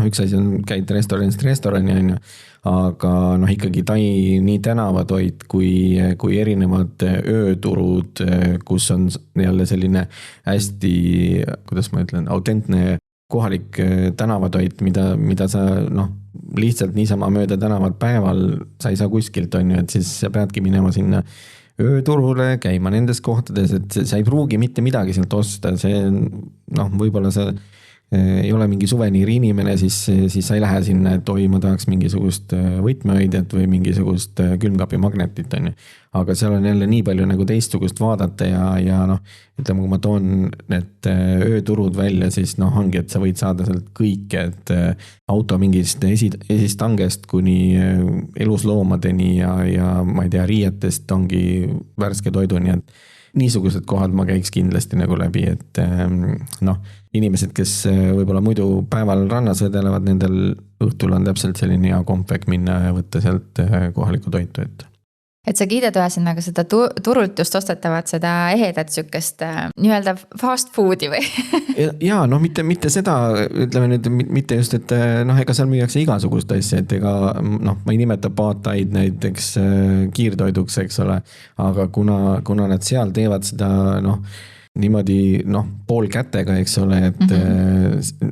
D: üks asi on käid restoranist restorani, on ju, aga ikkagi Tai nii tänavatoit kui erinevad ööturud, kus on jälle selline hästi, kuidas ma ütlen, autentne kohalik tänavatoit, mida sa lihtsalt niisama mööda tänavat päeval sa ei saa kuskilt, on ju, et siis sa peadki minema sinna ööturule, käima nendes kohtades, et sa ei pruugi mitte midagi sealt osta, see võib-olla sa ei ole mingi suveniiri inimene, siis sa ei lähe sinna, et oi, ma tahaks mingisugust võtmehoidjat või mingisugust külmkapi magnetit, on ju. Aga seal on jälle nii palju nagu teistsugust vaadata ja ütleme, kui ma toon need ööturud välja, siis ongi, et sa võid saada sealt kõike, et auto mingist esistangest kuni elusloomadeni ja ma ei tea, riietest ongi värske toiduni, et niisugused kohad ma käiks kindlasti nagu läbi, et inimesed, kes võib-olla muidu päeval rannas vedelevad, nendel õhtul on täpselt selline hea kompvek minna ja võtta sealt kohalikku toitu,
C: et sa kiidad ühesõnaga seda turult just ostetavat seda ehedat sükest nii-öelda fast foodi või?
D: Jaa, mitte seda, ütleme nüüd, mitte just, et ega seal müüakse igasugust asja, et ega ma ei nimeta paataid näiteks kiirtoiduks, eks ole, aga kuna nad seal teevad seda niimoodi pool kätega, eks ole, et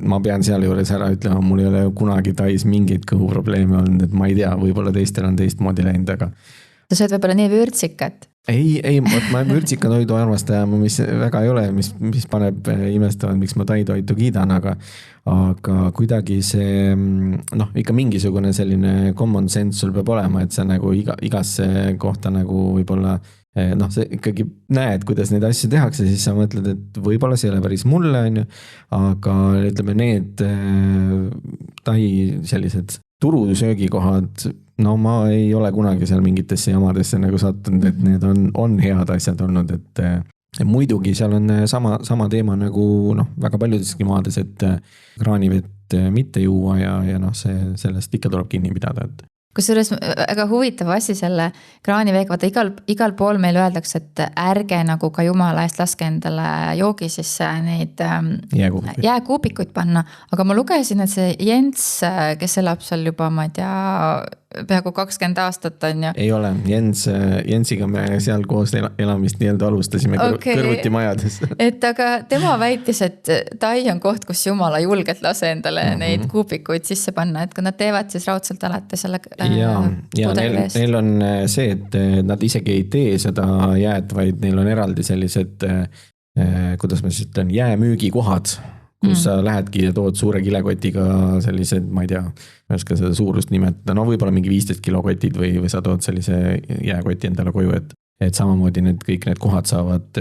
D: ma pean seal juures ära ütlema, mul ei ole kunagi Tais mingeid kõhuprobleeme olnud, et ma ei tea, võib-olla teistel on teistmoodi läinud, aga
C: sa sööd võib-olla nii vürtsikat?
D: Ei, ma vürtsikatoidu armastaja, mis väga ei ole, mis paneb imestavad, miks ma Tai toitu kiidan, aga kuidagi see, ikka mingisugune selline common sense sul peab olema, et sa nagu igasse kohta nagu võib-olla sa ikkagi näed, kuidas neid asju tehakse, siis sa mõtled, et võib-olla see ei ole päris mulle, on ju, aga ütleme, need Tai sellised turusöögikohad, ma ei ole kunagi seal mingitesse jamadesse nagu sattunud, et need on head asjad olnud, et muidugi seal on sama teema nagu väga paljudeski maades, et kraanivett mitte juua ja sellest ikka tuleb kinni pidada, et
C: kusjuures väga huvitav asi selle kraaniveega, vaata igal pool meil öeldakse, et ärge nagu ka jumala eest laske endale joogi sisse neid jääkuupikuid panna, aga ma lugesin, et see Jens, kes elab seal juba, ma ei tea, peaaegu 20 aastat on ju.
D: Ei ole, Jensiga me seal koos elamist nii-öelda alustasime kõrvuti majades.
C: Et aga tema väitis, et Tai on koht, kus jumala julgelt lase endale neid kuupikuid sisse panna, et kui nad teevad siis raudselt alati selle
D: neil on see, et nad isegi ei tee seda jääd, vaid neil on eraldi sellised, kuidas ma siis ütlen, jäämüügikohad, kus sa lähedki ja tood suure kilekotiga sellised, ma ei tea, ma ei oska seda suurust nimetada, võib-olla mingi 15 kilokotid või sa tood sellise jääkoti endale koju, et samamoodi kõik need kohad saavad,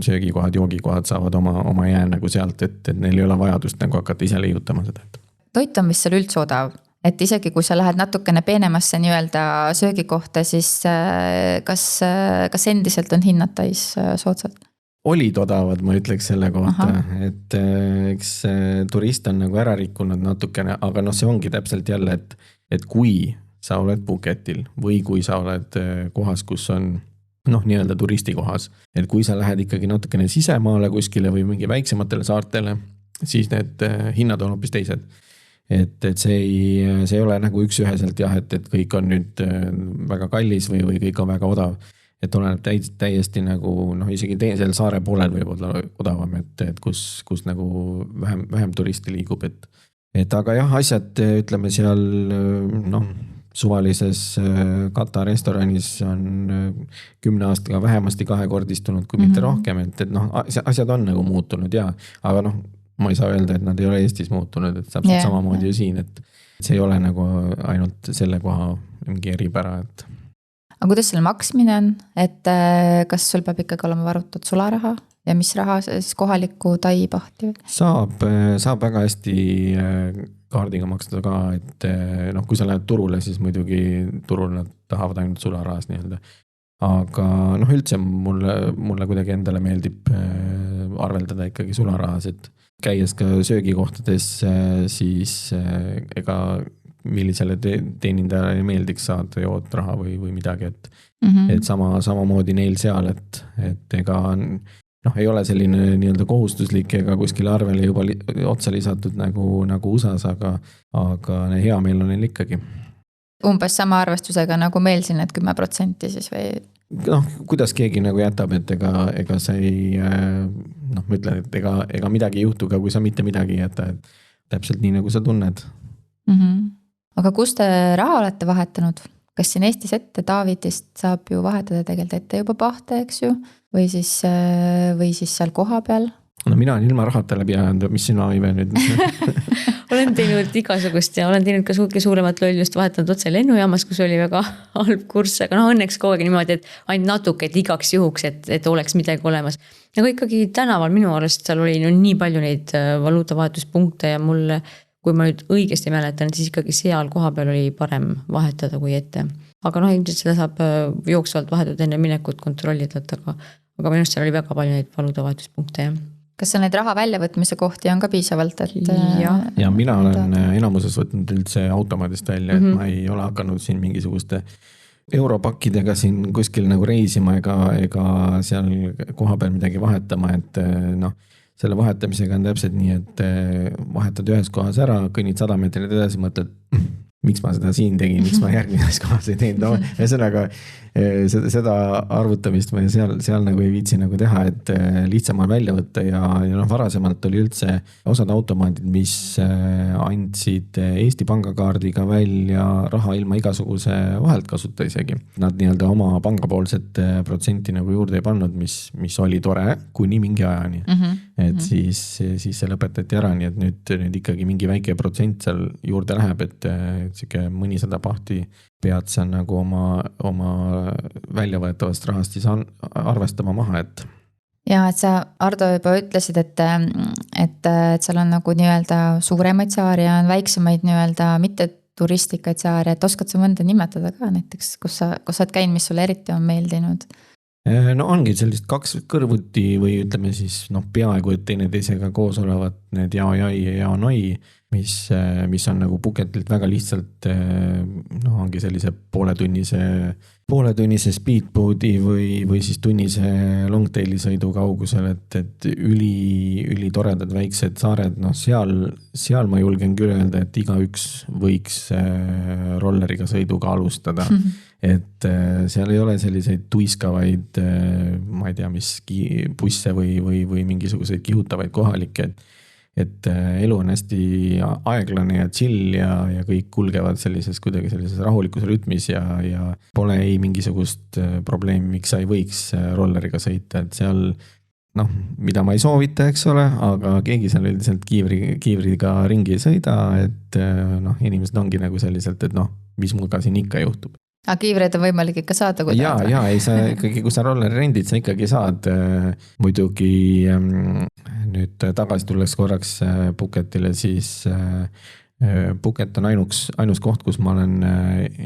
D: söögikohad, joogikohad saavad oma jää nagu sealt, et neil ei ole vajadust nagu hakata ise leiutama seda.
C: Toit on vist seal üldse odav, et isegi kui sa lähed natukene peenemasse nii-öelda söögikohta, siis kas endiselt on hinnad Tais soodsad?
D: Olid odavad, ma ütleks selle kohta, et eks turist on nagu ära rikkunud natukene, aga see ongi täpselt jälle, et kui sa oled Phuketil või kui sa oled kohas, kus on nii-öelda turistikohas, et kui sa lähed ikkagi natukene sisemaale kuskile või mingi väiksematele saartele, siis need hinnad on hoopis teised. Et see ei ole nagu üks-üheselt jah, et kõik on nüüd väga kallis või kõik on väga odav. Et oleneb täiesti nagu, isegi teisel saare poolel võib olla odavam, et kus nagu vähem turisti liigub, et aga jah, asjad, ütleme seal, suvalises Kata restoranis on 10 aastaga vähemasti kahekordistunud, kui mitte rohkem, et asjad on nagu muutunud ja, aga ma ei saa öelda, et nad ei ole Eestis muutunud, et täpselt samamoodi ju siin, et see ei ole nagu ainult selle koha mingi eripära, et
C: aga kuidas selle maksmine on, et kas sul peab ikkagi olema varutud sularaha ja mis raha siis kohalikku Tai pahti?
D: Saab väga hästi kaardiga maksta ka, et kui sa lähed turule, siis muidugi turul nad tahavad ainult sularahas nii-öelda. Aga üldse mulle kuidagi endale meeldib arveldada ikkagi sularahas, et käies ka söögikohtades, siis ega millisele teenindajale meeldiks saada jood raha või midagi,
C: Mhm.
D: et samamoodi neil seal, et ega ei ole selline nii-öelda kohustuslik ega kuskile arvele juba otsa lisatud nagu USA-s, aga hea meel on neil ikkagi.
C: Umbes sama arvestusega nagu meil siin, et 10% siis või?
D: Kuidas keegi nagu jätab, et ega sa ei, ma ütlen, et ega midagi ei juhtu ka, kui sa mitte midagi ei jäta, et täpselt nii, nagu sa tunned.
C: Aga kus te raha olete vahetanud? Kas siin Eestis ette Taavidist saab ju vahetada tegelikult ette juba pahte, eks ju? Või siis seal koha peal?
D: No mina olen ilma rahata läbi ajanud, mis sina Aive nüüd?
A: Olen teinud igasugust ja olen teinud ka suhtke suuremat lollust, vahetanud otse lennujaamas, kus oli väga halb kurss, aga õnneks kogu aeg niimoodi, et ainult natuke, et igaks juhuks, et oleks midagi olemas. Aga ikkagi tänaval minu arust seal oli nii palju neid valuutavahetuspunkte ja mulle, kui ma nüüd õigesti mäletan, siis ikkagi seal koha peal oli parem vahetada kui ette. Aga ilmselt seda saab jooksvalt vahetada enne minekut kontrollida, aga minu arust seal oli väga palju neid valuutavahetuspunkte.
C: Kas seal neid raha väljavõtmise kohti on ka piisavalt?
D: Ja mina olen enamuses võtnud üldse automaadist välja, et ma ei ole hakanud siin mingisuguste europakkidega siin kuskil nagu reisima ega seal koha peal midagi vahetama, et selle vahetamisega on täpselt nii, et vahetad ühes kohas ära, kõnnid 100 meetrit edasi, mõtled, miks ma seda siin tegin, miks ma järgmises kohas ei teinud. Ühesõnaga seda arvutamist ma seal nagu ei viitsi nagu teha, et lihtsam on välja võtta ja varasemalt oli üldse osad automaadid, mis andsid Eesti pangakaardiga välja raha ilma igasuguse vahelt kasuta isegi. Nad nii-öelda oma pangapoolset protsenti nagu juurde ei pannud, mis oli tore kuni mingi ajani. Et siis see lõpetati ära, nii et nüüd ikkagi mingi väike protsent seal juurde läheb, et siuke mõnisada pahti pead sa nagu oma väljavõetavast rahast siis arvestama maha, et.
C: Ja, et sa, Ardo, juba ütlesid, et seal on nagu nii-öelda suuremaid saari ja on väiksemaid nii-öelda mitte turistikaid saari, et oskad sa mõnda nimetada ka näiteks, kus sa oled käinud, mis sulle eriti on meeldinud?
D: No ongi sellist 2 kõrvuti või ütleme siis peaaegu et teineteisega koos olevat need Jaojai ja Jaonoi, mis on nagu Phuketilt väga lihtsalt ongi sellise pooletunnise speedboati või siis tunnise longtaili sõidu kaugusel, et üli toredad väiksed saared, seal ma julgen küll öelda, et igaüks võiks rolleriga sõiduga alustada. Et seal ei ole selliseid tuiskavaid, ma ei tea, mis busse või mingisuguseid kihutavaid kohalikke, et elu on hästi aeglane ja chill ja kõik kulgevad kuidagi sellises rahulikus rütmis ja pole ei mingisugust probleemi, miks sa ei võiks rolleriga sõita, et seal mida ma ei soovita, eks ole, aga keegi seal üldiselt kiivriga ringi ei sõida, et inimesed ongi nagu selliselt, et mis mul ka siin ikka juhtub.
C: Aga kiivreid on võimalik ikka saada?
D: Ja ei sa ikkagi, kui sa rolleri rendid, sa ikkagi saad. Muidugi nüüd tagasi tulles korraks Phuketile, siis Phuket on ainus koht, kus ma olen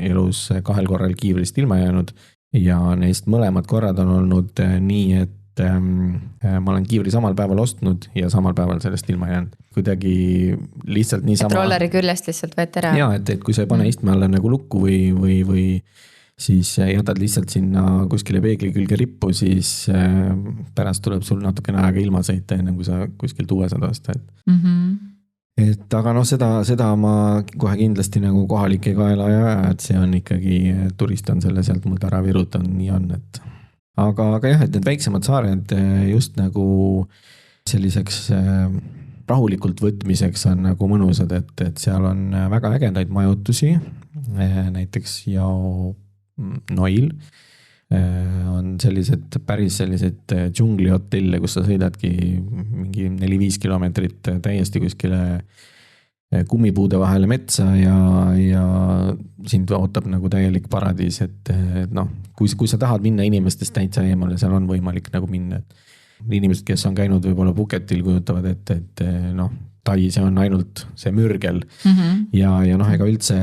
D: elus 2 korral kiivrist ilma jäänud ja neist mõlemad korrad on olnud nii, et ma olen kiivri samal päeval ostnud ja samal päeval sellest ilma jäänud. Kuidagi lihtsalt niisama.
C: Et rolleri küljest lihtsalt võet ära.
D: Ja, et kui sa ei pane istme alla nagu lukku või siis jätad lihtsalt sinna kuskile peegli külge rippu, siis pärast tuleb sul natukene aega ilma sõita, enne kui sa kuskilt uue saad osta. Et aga seda ma kohe kindlasti nagu kohalik ei kaela ja et see on ikkagi, turist on selle sealt muld ära virutanud, nii on, et aga jah, et need väiksemad saared just nagu selliseks rahulikult võtmiseks on nagu mõnusad, et seal on väga ägedaid majutusi, näiteks Jaonoil on päris sellised džunglihotelle, kus sa sõidadki mingi 4-5 kilomeetrit täiesti kuskile kummipuude vahele metsa ja sind ootab nagu täielik paradiis, et kui sa tahad minna inimestest täitsa eemale, seal on võimalik nagu minna. Inimesed, kes on käinud võib-olla Phuketil, kujutavad, et Tai, see on ainult see mürgel ja ega üldse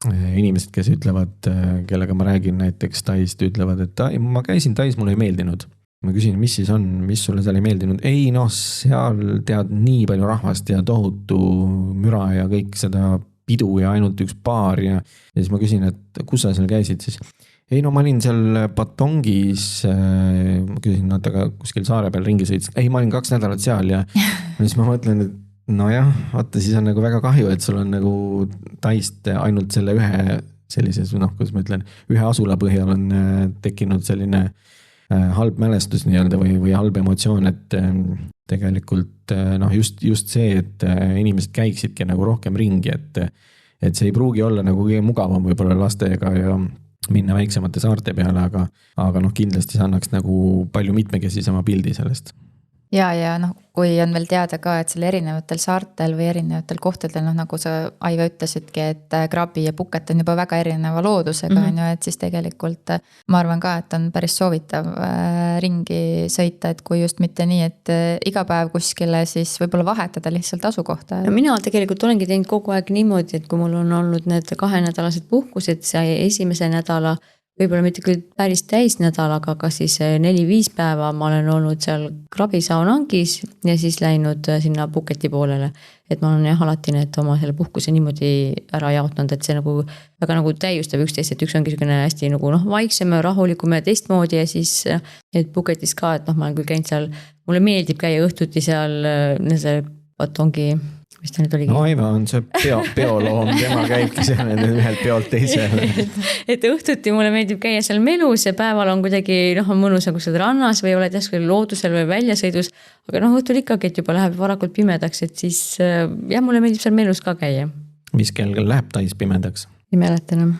D: inimesed, kes ütlevad, kellega ma räägin näiteks Taist, ütlevad, et ma käisin Tais, mulle ei meeldinud. Ma küsin, mis siis on, mis sulle seal ei meeldinud? Ei, seal tead nii palju rahvast ja tohutu müra ja kõik seda pidu ja ainult üks baar ja siis ma küsin, et kus sa seal käisid siis? Ei no ma olin seal Batongis, ma küsin, aga kuskil saare peal ringi sõitis. Ei, ma olin 2 nädalat seal ja siis ma mõtlen, et nojah, vaata siis on nagu väga kahju, et sul on nagu Taist ainult selle ühe sellises, kuidas ma ütlen, ühe asula põhjal on tekkinud selline halb mälestus nii-öelda või halb emotsioon, et tegelikult just see, et inimesed käiksidki nagu rohkem ringi, et see ei pruugi olla nagu kõige mugavam võib-olla lastega ja minna väiksemate saarte peale, aga kindlasti see annaks nagu palju mitmekesisema pildi sellest.
C: Ja kui on veel teada ka, et selle erinevatel saartel või erinevatel kohtadel, nagu sa Aive ütlesidki, et Krabi ja Phuket on juba väga erineva loodusega, et siis tegelikult ma arvan ka, et on päris soovitav ringi sõita, et kui just mitte nii, et iga päev kuskile, siis võib-olla vahetada lihtsalt asukohta.
A: No mina tegelikult olengi teinud kogu aeg niimoodi, et kui mul on olnud need 2-nädalased puhkused, see esimese nädala võib-olla mitte küll päris täisnädal, aga siis 4-5 päeva ma olen olnud seal Krabi Saonangis ja siis läinud sinna Phuketi poolele. Et ma olen alati need oma selle puhkuse niimoodi ära jaotanud, et see nagu väga nagu täiustab üksteist, et üks ongi selline hästi nagu vaiksem ja rahulikum ja teistmoodi ja siis et Phuketis ka, et ma olen küll käinud seal, mulle meeldib käia õhtuti seal Batongi mis ta nüüd oligi?
D: No Aiva on see peoloom, tema käibki seal ühelt peolt teisele.
A: Et õhtuti mulle meeldib käia seal melus ja päeval on kuidagi on mõnus nagu seal rannas või oled järsku loodusel või väljasõidus, aga õhtul ikkagi, et juba läheb varakult pimedaks, et siis mulle meeldib seal melus ka käia.
D: Mis kell läheb Tais pimedaks?
A: Ei mäleta enam.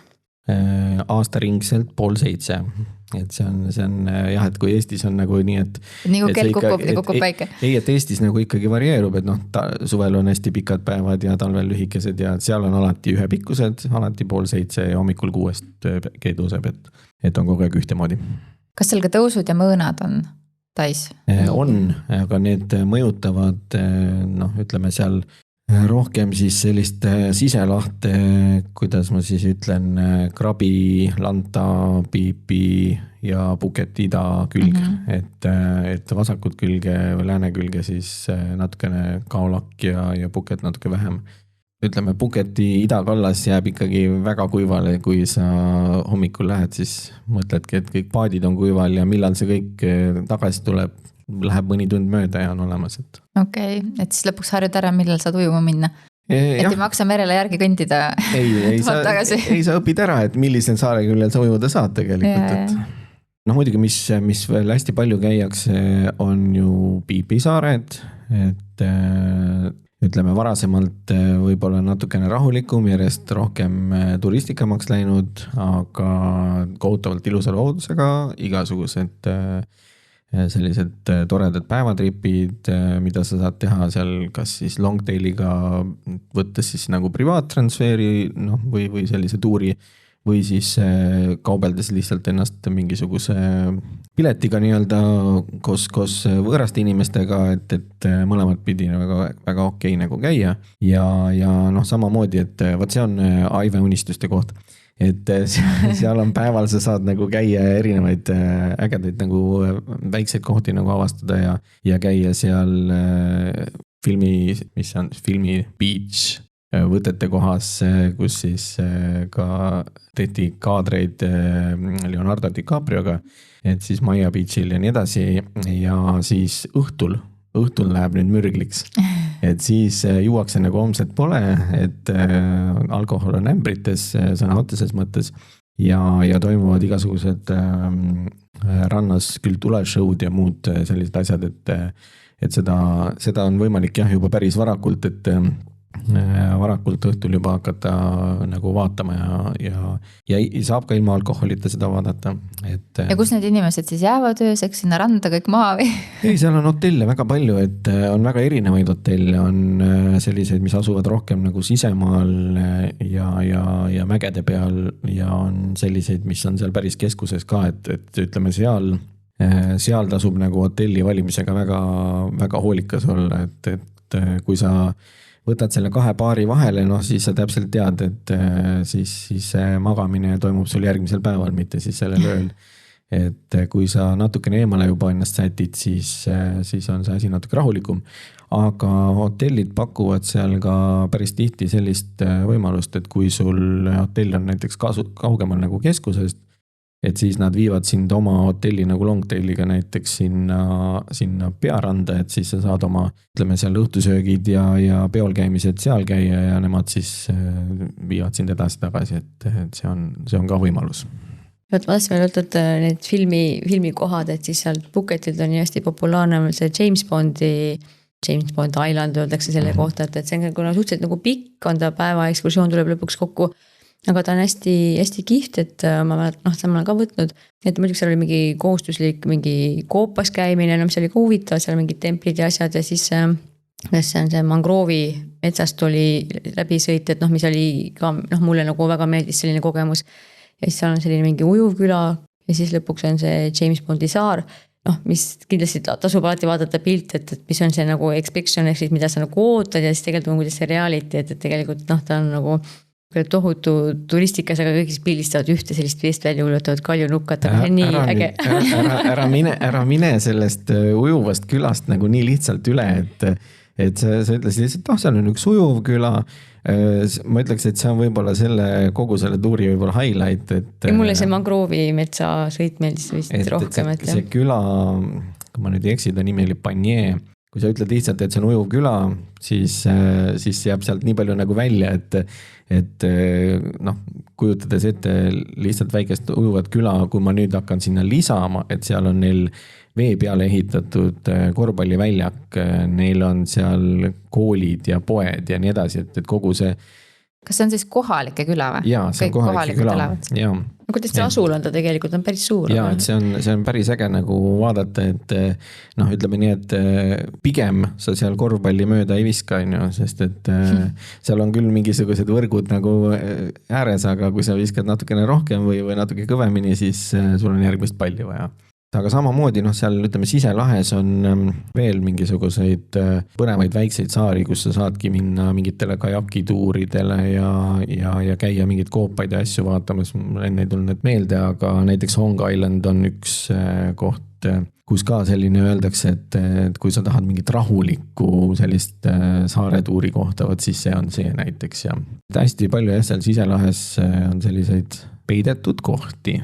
D: Aastaringselt 6:30. Et see on jah, et kui Eestis on nagu nii, et
C: nii kui kell kukub päike.
D: Ei, et Eestis nagu ikkagi varieerub, et suvel on hästi pikad päevad ja talvel lühikesed ja seal on alati ühepikkused, alati 6:30 ja hommikul 6 keegi tõuseb, et on kogu aeg ühtemoodi.
C: Kas seal ka tõusud ja mõõnad on Tais?
D: On, aga need mõjutavad, ütleme seal rohkem siis sellist siselahte, kuidas ma siis ütlen, Krabi, Lanta, Piipi ja Phuket ida külg, et vasakut külge või lääne külge siis natukene Kaolak ja Phuket natuke vähem. Ütleme, Phuketi idakallas jääb ikkagi väga kuivale, kui sa hommikul lähed, siis mõtledki, et kõik paadid on kuival ja millal see kõik tagasi tuleb, läheb mõni tund mööda ja on olemas.
C: Okei, et siis lõpuks harjud ära, millal saad ujuma minna. Et ei maksa merele järgi kõndida.
D: Ei, sa õpid ära, et millisel saare küljel sa ujuda saad tegelikult. Muidugi, mis veel hästi palju käiakse, on ju Piipi saared, et ütleme varasemalt võib-olla natukene rahulikum, järjest rohkem turistikamaks läinud, aga kohutavalt ilusa loodusega, igasugused sellised toredad päevatripid, mida sa saad teha seal kas siis longtailiga võttes siis nagu privaattransfeeri või sellise tuuri või siis kaubeldes lihtsalt ennast mingisuguse piletiga nii-öelda koos võõraste inimestega, et mõlemad pidi väga okei nagu käia ja samamoodi, et võt see on Aive unistuste koht. Et seal on päeval, sa saad nagu käia erinevaid ägedaid nagu väikseid kohti nagu avastada ja käia seal filmi Beach võtete kohas, kus siis ka tehti kaadreid Leonardo DiCaprioga, et siis Maya Beachil ja nii edasi ja siis õhtul läheb nüüd mürgliks. Et siis juuakse nagu homset pole, et alkohol on ämbrites sõna otseses mõttes ja toimuvad igasugused rannas küll tuleshow'd ja muud sellised asjad, et seda on võimalik jah juba päris varakult, et varakult õhtul juba hakata nagu vaatama ja saab ka ilma alkoholita seda vaadata.
C: Ja kus need inimesed siis jäävad ööseks sinna randa kõik maha või?
D: Ei, seal on hotelle väga palju, et on väga erinevaid hotelle, on selliseid, mis asuvad rohkem nagu sisemaal ja mägede peal ja on selliseid, mis on seal päris keskuses ka, et ütleme seal tasub nagu hotelli valimisega väga, väga hoolikas olla, et kui sa võtad selle 2 paari vahele, siis sa täpselt tead, et siis magamine toimub sul järgmisel päeval, mitte siis sellel ööl. et kui sa natukene eemale juba ennast sätid, siis on see asi natuke rahulikum. Aga hotellid pakuvad seal ka päris tihti sellist võimalust, et kui sul hotell on näiteks kaugemal nagu keskusest, et siis nad viivad sind oma hotelli nagu longtailiga näiteks sinna pearanda, et siis sa saad oma, ütleme seal õhtusöögid ja peol käimised seal käia ja nemad siis viivad sind edasi tagasi, et see on ka võimalus.
A: Ma tahtsin veel öelda, et need filmikohad, et siis sealt Phuketilt on hästi populaarne see James Bond Island öeldakse selle kohta, et see on kuna suhteliselt nagu pikk on ta päeva ekskursioon tuleb lõpuks kokku. Aga ta on hästi, hästi kihvt, et ma olen ka võtnud, et muidugi seal oli mingi kohustuslik mingi koopas käimine, mis oli ka huvitav, seal mingid templid ja asjad ja siis see on see mangroovi metsast oli läbisõit, et mis oli ka mulle nagu väga meeldis selline kogemus. Ja siis seal on selline mingi ujuvküla ja siis lõpuks on see James Bondi saar, mis kindlasti tasub alati vaadata pilt, et mis on see nagu expectation, ehk siis mida sa nagu ootad ja siis tegelikult on kuidas see reality, et tegelikult ta on nagu tohutu turistikas, aga kõigis pildistavad ühte sellist veest välja ulatavat kaljunukat, aga see on nii äge.
D: Ära mine sellest ujuvast külast nagu nii lihtsalt üle, et sa ütlesid lihtsalt, seal on üks ujuv küla. Ma ütleks, et see on võib-olla kogu selle tuuri võib-olla highlight.
A: Ja mulle see mangroovi metsa sõit meeldis vist rohkem.
D: See küla, kui ma nüüd ei eksi, ta nimi oli Panier. Kui sa ütled lihtsalt, et see on ujuv küla, siis jääb sealt nii palju nagu välja, et kujutades ette lihtsalt väikest ujuvat küla, kui ma nüüd hakkan sinna lisama, et seal on neil vee peale ehitatud korvpalliväljak, neil on seal koolid ja poed ja nii edasi, et kogu see.
C: Kas see on siis kohalike küla või?
D: Jaa, see on kohalike küla.
A: Kuidas see asul on ta tegelikult, on päris suur.
D: Jaa, et see on päris äge nagu vaadata, et ütleme nii, et pigem sa seal korvpalli mööda ei viska, sest et seal on küll mingisugused võrgud nagu ääres, aga kui sa viskad natukene rohkem või natuke kõvemini, siis sul on järgmist palli vaja. Aga samamoodi seal ütleme siselahes on veel mingisuguseid põnevaid väikseid saari, kus sa saadki minna mingitele kajakituuridele ja käia mingid koopaid ja asju vaatamas. Mul enne ei tulnud meelde, aga näiteks Hong Island on üks koht, kus ka selline öeldakse, et kui sa tahad mingit rahulikku sellist saaretuuri kohta, siis see on see näiteks. Ja hästi palju seal siselahes on selliseid peidetud kohti,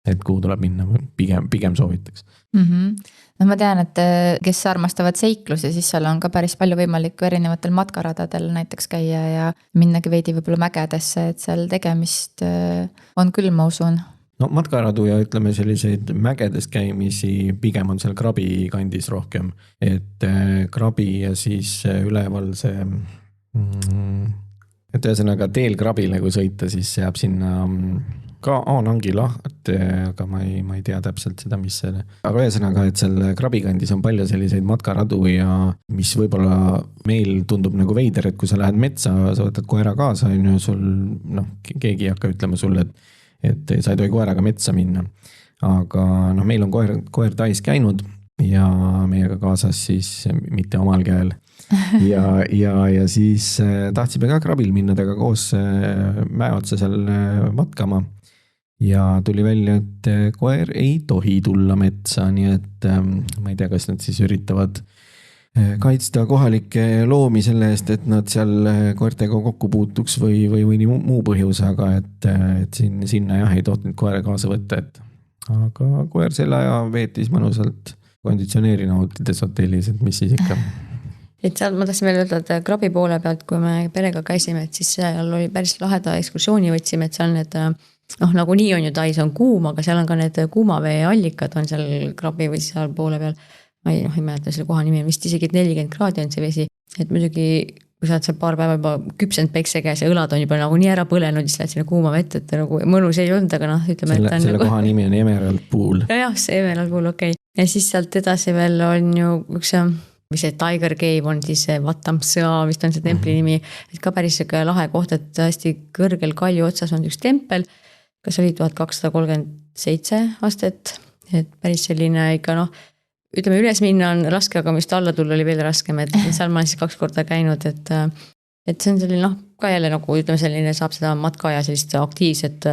D: et kuhu tuleb minna, pigem soovitaks.
C: Ma tean, et kes armastavad seiklusi, siis seal on ka päris palju võimalik erinevatel matkaradadel näiteks käia ja minnagi veidi võib-olla mägedesse, et seal tegemist on küll, ma usun.
D: Matkaradu ja ütleme selliseid mägedes käimisi pigem on seal Krabi kandis rohkem, et Krabi ja siis üleval see, et ühesõnaga teel Krabile kui sõita, siis jääb sinna ka Aanangi lahti, aga ma ei tea täpselt seda, mis selle. Aga ühesõnaga, et seal Krabikandis on palju selliseid matkaradu ja mis võib-olla meil tundub nagu veider, et kui sa lähed metsa, sa võtad koera kaasa, sul keegi ei hakka ütlema sulle, et sa ei tohi koeraga metsa minna. Aga meil on koer Tais käinud ja meiega kaasas siis mitte omal käel. Ja siis tahtsime ka Krabil minna temaga koos mäe otsa seal matkama. Ja tuli välja, et koer ei tohi tulla metsa, nii et ma ei tea, kas nad siis üritavad kaitsta kohalikke loomi selle eest, et nad seal koertega kokku puutuks või muu põhjus, aga et sinna jah ei tohtinud koera kaasa võtta, aga koer selle aja veetis mõnusalt konditsioneeri nautides hotellis, et mis siis ikka.
A: Et seal ma tahtsin veel öelda, et Krabi poole pealt, kui me perega käisime, et siis seal oli päris laheda ekskursiooni võtsime, et seal need nagu nii on ju Tais on kuum, aga seal on ka need kuumavee allikad on seal Krabi või seal poole peal. Ma ei mäleta selle koha nimi, vist isegi 40 kraadi on see vesi. Et muidugi, kui sa oled seal paar päeva juba küpsend päikse käes ja õlad on juba nagu nii ära põlenud, siis lähed sinna kuuma vett, et nagu mõnus ei olnud, aga ütleme, et
D: selle nagu koha nimi on Emerald Pool.
A: Ja, see Emerald Pool, okei. Ja siis sealt edasi veel on ju üks mis see Tiger Cave on siis Vatamsõa, vist on see templi nimi, et ka päris lahe koht, et hästi kõrgel kalju otsas on üks tempel, kas oli 1237 astet, et päris selline ikka ütleme üles minna on raske, aga just alla tulla oli veel raskem, et seal ma olen siis 2 korda käinud, et see on selline ka jälle nagu ütleme selline saab seda matka ja sellist aktiivset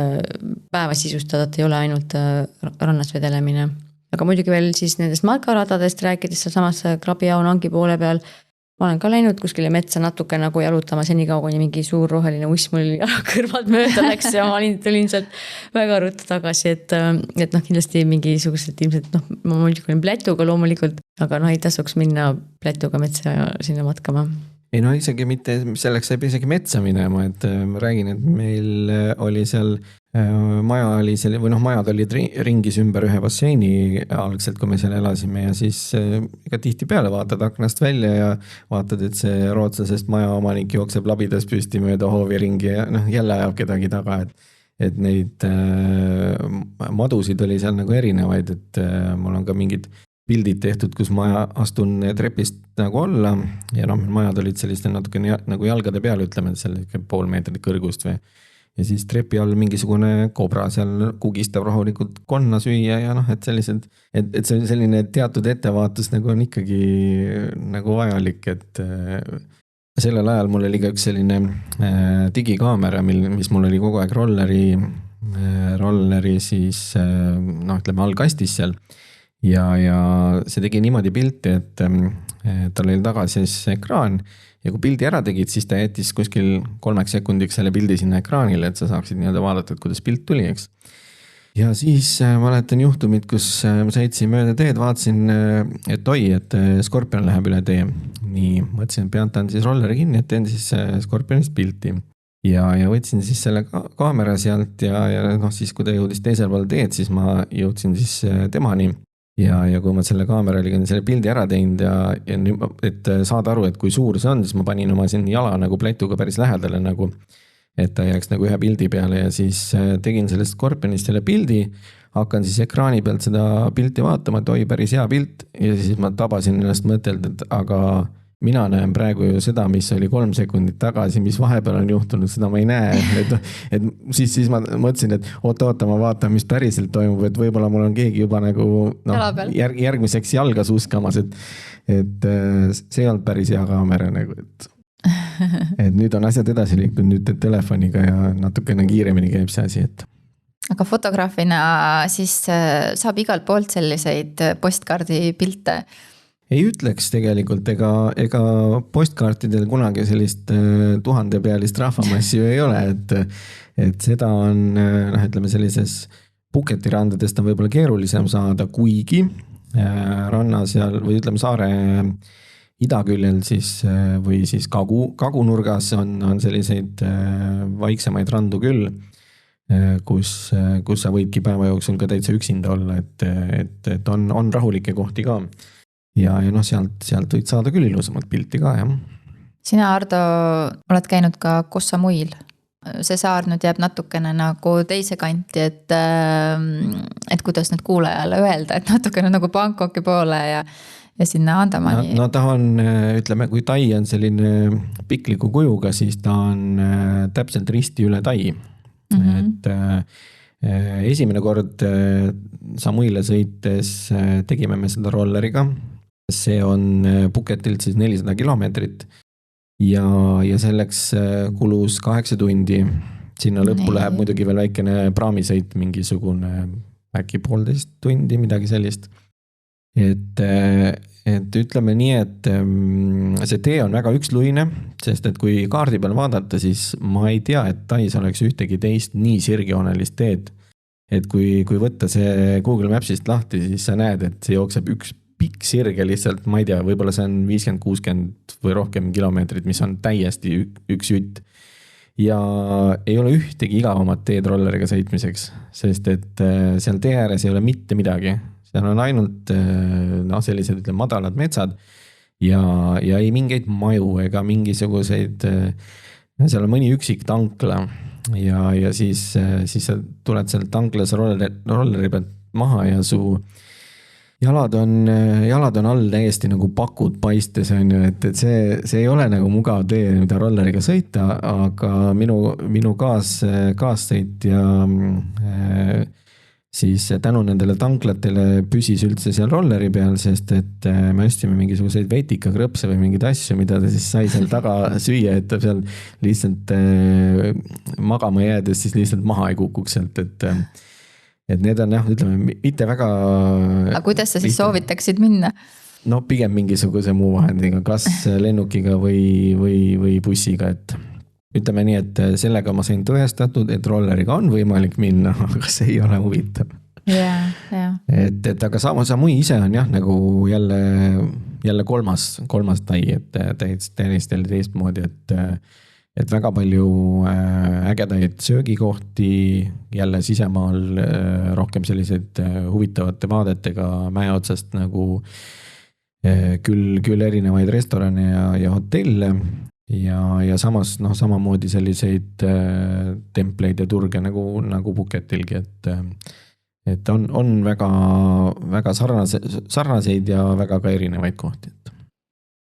A: päeva sisustada, et ei ole ainult rannas vedelemine. Aga muidugi veel siis nendest matkaradadest rääkides samas Krabi ja Onangi poole peal, ma olen ka läinud kuskile metsa natuke nagu jalutama senikaua, kuni mingi suur roheline uss mul kõrvalt mööda läks ja ma tulin sealt väga ruttu tagasi, et noh, kindlasti mingisugused ilmselt ma muidugi olin plätuga loomulikult, aga ei tasuks minna plätuga metsa ja sinna matkama.
D: Ei no isegi mitte, selleks saab isegi metsa minema, et ma räägin, et meil oli seal maja oli selle, või majad olid ringis ümber ühe basseini algselt, kui me seal elasime ja siis ega tihti peale vaatad aknast välja ja vaatad, et see rootslasest maja omanik jookseb labidas püsti mööda hoovi ringi ja jälle ajab kedagi taga, et neid madusid oli seal nagu erinevaid, et mul on ka mingid pildid tehtud, kus ma astun trepist nagu alla ja majad olid selliste natuke nagu jalgade peal, ütleme, seal pool meetrit kõrgust või ja siis trepi all mingisugune kobra seal kugistab rahulikult konna süüa ja et sellised, et see selline teatud ettevaatus nagu on ikkagi nagu vajalik, et sellel ajal mul oli ka üks selline digikaamera, mis mul oli kogu aeg rolleri siis ütleme allkastis seal ja see tegi niimoodi pilti, et tal oli taga siis ekraan ja kui pildi ära tegid, siis ta jättis kuskil 3 sekundiks selle pildi sinna ekraanile, et sa saaksid nii-öelda vaadata, et kuidas pilt tuli, eks. Ja siis mäletan juhtumit, kus ma sõitsin mööda teed, vaatasin, et oi, et skorpion läheb üle tee. Nii, mõtlesin, peantan siis rolleri kinni, et teen siis skorpionist pilti. Ja võtsin siis selle kaamera sealt ja siis kui ta jõudis teisel pool teed, siis ma jõudsin siis temani. Ja kui ma selle kaameraga selle pildi ära teinud ja et saada aru, et kui suur see on, siis ma panin oma siin jala nagu plätuga päris lähedale nagu, et ta jääks nagu ühe pildi peale ja siis tegin sellest skorpionist selle pildi, hakkan siis ekraani pealt seda pilti vaatama, et oi, päris hea pilt ja siis ma tabasin ennast mõtelt, et aga mina näen praegu ju seda, mis oli 3 sekundit tagasi, mis vahepeal on juhtunud, seda ma ei näe. Et siis ma mõtlesin, et oota, ma vaatan, mis päriselt toimub, et võib-olla mul on keegi juba nagu järgmiseks jalga suskamas, et see ei olnud päris hea kaamera nagu, et nüüd on asjad edasi liikunud nüüd telefoniga ja natukene kiiremini käib see asi, et
C: aga fotograafina siis saab igalt poolt selliseid postkaardi pilte.
D: Ei ütleks tegelikult, ega postkaartidel kunagi sellist 1000-pealist rahvamassi ju ei ole, et seda on, ütleme sellises Puketirandadest on võib-olla keerulisem saada, kuigi rannas või ütleme saare idaküljel siis, või siis kagunurgas on selliseid vaiksemaid randu küll, kus sa võidki päeva jooksul ka täitsa üksinda olla, et on rahulikke kohti ka. Ja sealt võid saada küll ilusamalt pilti ka, jah.
C: Sina, Ardo, oled käinud ka Kossa muil. See saar nüüd jääb natukene nagu teise kanti, et kuidas nüüd kuulajale öelda, et natukene nagu Bangkoki poole ja sinna Andamani.
D: No ta on, ütleme, kui Tai on selline pikliku kujuga, siis ta on täpselt risti üle Tai. Et esimene kord Samuile sõites tegime me seda rolleriga. See on Puketilt siis 400 kilomeetrit ja selleks kulus 8 tundi. Sinna lõppu läheb muidugi veel väikene praamisõit, mingisugune äkki 1,5 tundi, midagi sellist. Et ütleme nii, et see tee on väga üksluine, sest et kui kaardi peal vaadata, siis ma ei tea, et Tais oleks ühtegi teist nii sirgjoonelist teed. Et kui võtta see Google Mapsist lahti, siis sa näed, et see jookseb üks pikk sirge lihtsalt, ma ei tea, võib-olla see on 50-60 või rohkem kilomeetrit, mis on täiesti üks jutt. Ja ei ole ühtegi igavamat teed rolleriga sõitmiseks, sest et seal tee ääres ei ole mitte midagi. Seal on ainult sellised ütleme, madalad metsad ja ei mingeid maju ega mingisuguseid, seal on mõni üksik tankla ja siis sa tuled seal tanklas rolleri pealt maha ja su jalad on all täiesti nagu pakud paistes, et see ei ole nagu mugav tee, mida rolleriga sõita, aga minu kaassõitja siis tänu nendele tanklatele püsis üldse seal rolleri peal, sest et me ostsime mingisuguseid vetikakrõpse või mingeid asju, mida ta siis sai seal taga süüa, et ta seal lihtsalt magama jäädes siis lihtsalt maha ei kukuks sealt, et need on jah, ütleme, mitte väga...
C: Aga kuidas sa siis soovitaksid minna?
D: No pigem mingisuguse muu vahendiga, kas lennukiga või bussiga, et ütleme nii, et sellega ma sain tõestatud, et rolleriga on võimalik minna, aga see ei ole huvitav. Et aga Samui ise on jah, nagu jälle kolmas tai, et täiesti teistmoodi, et väga palju ägedaid söögikohti, jälle sisemaal rohkem selliseid huvitavate vaadetega mäe otsast nagu küll erinevaid restorane ja hotelle. Ja samas samamoodi selliseid templeid ja turge nagu Phuketilgi, et on väga sarnaseid ja väga ka erinevaid kohti.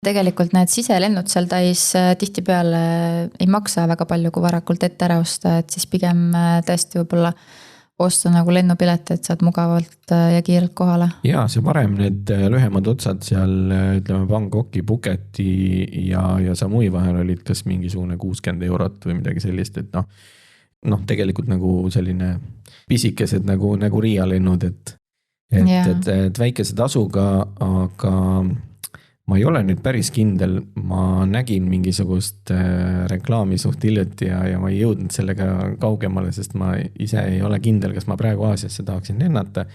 C: Tegelikult need siselennud seal Tais tihtipeale ei maksa väga palju, kui varakult ette ära osta, et siis pigem tõesti võib-olla osta nagu lennupilet, et saad mugavalt ja kiirelt kohale.
D: Ja see varem need lühemad otsad seal, ütleme Bangkoki, Phuketi ja Samui vahel olid kas mingisugune 60 € või midagi sellist, et tegelikult nagu selline pisikesed nagu Riia lennud, et väikese tasuga, aga ma ei ole nüüd päris kindel, ma nägin mingisugust reklaami suht hiljuti ja ma ei jõudnud sellega kaugemale, sest ma ise ei ole kindel, kas ma praegu Aasiasse tahaksin lennata.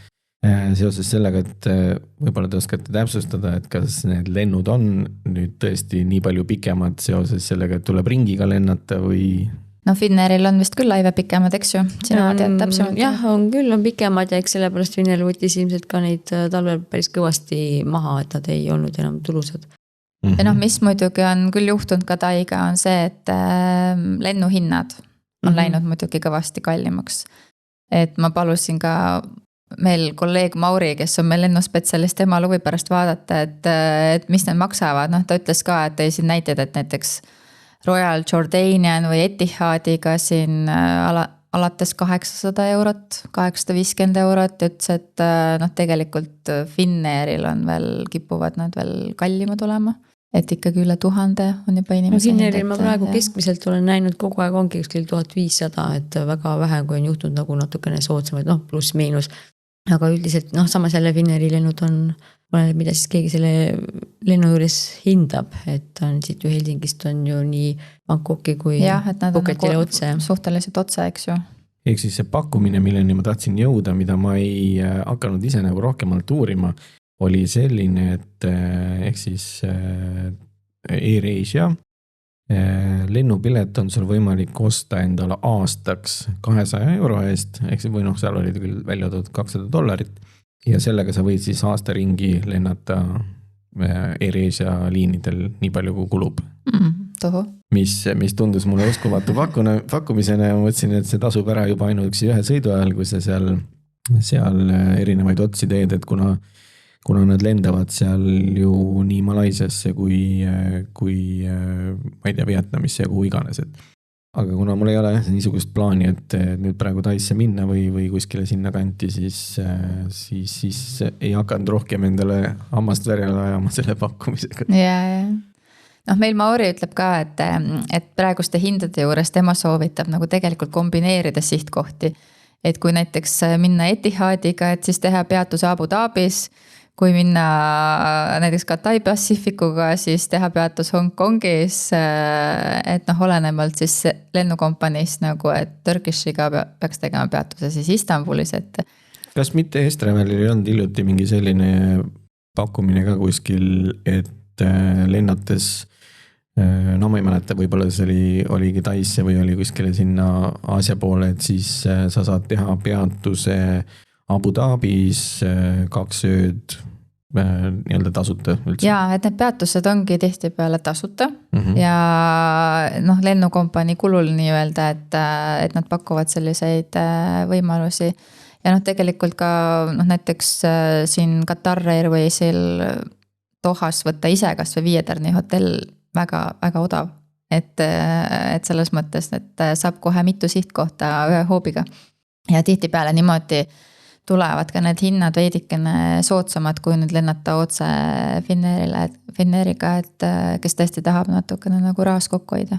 D: Seoses sellega, et võib-olla te oskate täpsustada, et kas need lennud on nüüd tõesti nii palju pikemad seoses sellega, et tuleb ringiga lennata või...
C: No Finnairil on vist küll laive pikemad, eks ju? Sina tead täpsemalt?
A: Jah, on pikemad ja eks sellepärast Finnair võttis ilmselt ka neid talvel päris kõvasti maha, et nad ei olnud enam tulusad.
C: Ja mis muidugi on küll juhtunud ka Taiga on see, et lennuhinnad on läinud muidugi kõvasti kallimaks. Et ma palusin ka meil kolleeg Mauri, kes on meil lennuspetsialist, tema lubi pärast vaadata, et mis need maksavad. Ta ütles ka, et tõi siin näited, et näiteks Royal Jordanian või Etihadiga siin alates 800 €, 850 €, ütles, et tegelikult Finnairil on veel, kipuvad nad veel kallimad olema, et ikkagi üle 1000 on juba inimesi.
A: Finnairil ma praegu keskmiselt olen näinud kogu aeg ongi ükskõik 1500, et väga vähe, kui on juhtunud nagu natukene soodsamaid, pluss miinus. Aga üldiselt, samas jälle Finnairi lennud on, mida siis keegi selle lennu juures hindab, et on siit ju Helsingist on ju nii Bangkoki kui Phuketile otse.
C: Suhteliselt otse, eks ju.
D: Ehk siis see pakkumine, milleni ma tahtsin jõuda, mida ma ei hakanud ise nagu rohkemalt uurima, oli selline, et ehk siis AirAsia lennupilet on sul võimalik osta endale aastaks 200 € eest, ehk või seal oli küll välja toodud $200 ja sellega sa võid siis aasta ringi lennata AirAsia liinidel nii palju kui kulub. Mis tundus mulle uskumatu pakkumisena ja mõtlesin, et see tasub ära juba ainuüksi ühe sõidu ajal, kui sa seal erinevaid otsi teed, et kuna nad lendavad seal ju nii Malaisiasse kui ma ei tea, Vietnamisse ja kuhu iganes. Aga kuna mul ei ole niisugust plaani, et nüüd praegu Taisse minna või kuskile sinna kanti, siis ei hakanud rohkem endale hammast verjale ajama selle pakkumisega.
C: Meil Mauri ütleb ka, et praeguste hindade juures tema soovitab nagu tegelikult kombineerida sihtkohti. Et kui näiteks minna Etihadiga, et siis teha peatus Abu Dhabis, kui minna näiteks Cathay Pacificuga, siis teha peatus Hong Kongis, et olenemalt siis lennukompaniist nagu, et Turkishiga peaks tegema peatuse siis Istanbulis, et...
D: Kas mitte Estremelil ei olnud hiljuti mingi selline pakkumine ka kuskil, et lennates, ma ei mäleta, võib-olla see oligi Taisse või oli kuskile sinna Aasia poole, et siis sa saad teha peatuse Abu Dhabis 2 ööd nii-öelda tasuta üldse.
C: Jaa, et need peatused ongi tihtipeale tasuta ja lennukompanii kulul nii-öelda, et nad pakuvad selliseid võimalusi. Ja tegelikult ka näiteks siin Qatar Airwaysil Dohas võtta ise kas või 5 tärni hotell väga, väga odav. Et selles mõttes, et saab kohe mitu sihtkohta ühe hoobiga. Ja tihtipeale niimoodi tulevad ka need hinnad veidikene soodsamad, kui nüüd lennata otse Finnairiga, et kes tõesti tahab natukene nagu rahas kokku hoida.